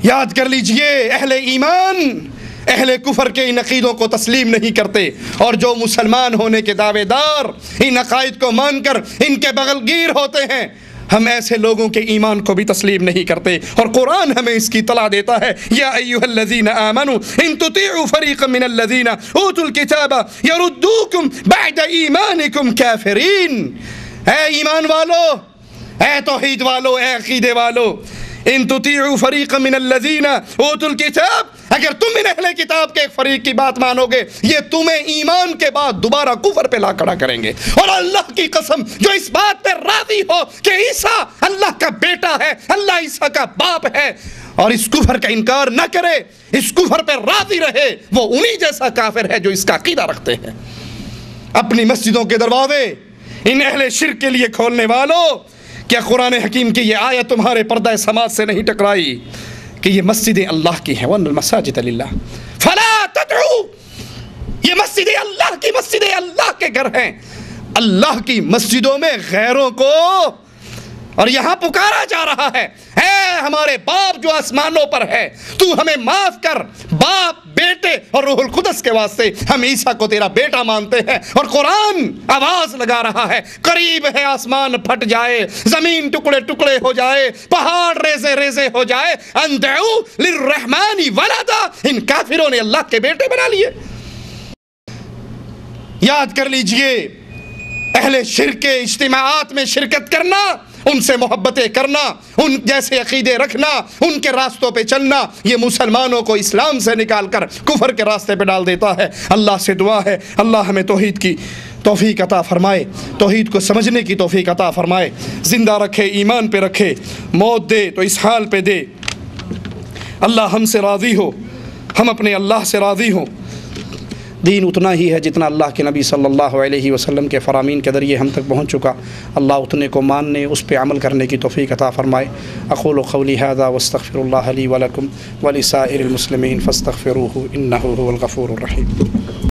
یاد کر لیجئے، اہل ایمان اہل کفر کے ان عقیدوں کو تسلیم نہیں کرتے، اور جو مسلمان ہونے کے دعوے دار ان عقائد کو مان کر ان کے بغل گیر ہوتے ہیں، ہم ایسے لوگوں کے ایمان کو بھی تسلیم نہیں کرتے۔ اور قرآن ہمیں اس کی اطلاع دیتا ہے، یا ایھا الذین آمنوا ان تطیعوا فریقا من الذین اوتوا الکتاب یردوکم بعد ایمانکم کافرین۔ اے ایمان والو، اے توحید والو، اے عقیدے والو، ان تطیعوا فریقا من الذین اوتوا الکتاب، اگر تم ان اہل کتاب کے ایک فریق کی بات مانو گے، یہ تمہیں ایمان کے بعد دوبارہ کفر پہ لا کھڑا کریں گے۔ اور اللہ کی قسم جو اس بات پہ راضی ہو کہ عیسیٰ اللہ کا بیٹا ہے، اللہ عیسیٰ کا باپ ہے، اور اس کفر کا انکار نہ کرے، اس کفر پہ راضی رہے، وہ انہی جیسا کافر ہے جو اس کا عقیدہ رکھتے ہیں۔ اپنی مسجدوں کے دروازے ان اہل شرک کے لیے کھولنے والوں، کیا قرآن حکیم کی یہ آیت تمہارے پردہ سماعت سے نہیں ٹکرائی کہ یہ مسجدیں اللہ کی ہیں؟ وَأَنَّ الْمَسَاجِدَ لِلَّهِ فَلَا تَدْعُوا، یہ مسجدیں اللہ کی مسجدیں اللہ کے گھر ہیں۔ اللہ کی مسجدوں میں غیروں کو، اور یہاں پکارا جا رہا ہے، اے ہمارے باپ جو آسمانوں پر ہے، تو ہمیں معاف کر، باپ، بیٹے اور روح القدس کے واسطے ہم عیسیٰ کو تیرا بیٹا مانتے ہیں۔ اور قرآن آواز لگا رہا ہے، قریب ہے آسمان پھٹ جائے، زمین ٹکڑے ٹکڑے ہو جائے، پہاڑ ریزے ریزے ہو جائے، ان دعوا للرحمن ولدا، ان کافروں نے اللہ کے بیٹے بنا لیے۔ یاد کر لیجئے، اہل شرک کے اجتماعات میں شرکت کرنا، ان سے محبتیں کرنا، ان جیسے عقیدے رکھنا، ان کے راستوں پہ چلنا، یہ مسلمانوں کو اسلام سے نکال کر کفر کے راستے پہ ڈال دیتا ہے۔ اللہ سے دعا ہے اللہ ہمیں توحید کی توفیق عطا فرمائے، توحید کو سمجھنے کی توفیق عطا فرمائے، زندہ رکھے، ایمان پہ رکھے، موت دے تو اس حال پہ دے اللہ ہم سے راضی ہو، ہم اپنے اللہ سے راضی ہوں۔ دین اتنا ہی ہے جتنا اللہ کے نبی صلی اللہ علیہ وسلم کے فرامین کے ذریعے ہم تک پہنچ چکا، اللہ اتنے کو ماننے، اس پہ عمل کرنے کی توفیق عطا فرمائے۔ اقول قولی ھذا واستغفر اللہ لی ولکم ولسائر المسلمین فاستغفروہ انہ ھو الغفور الرحیم۔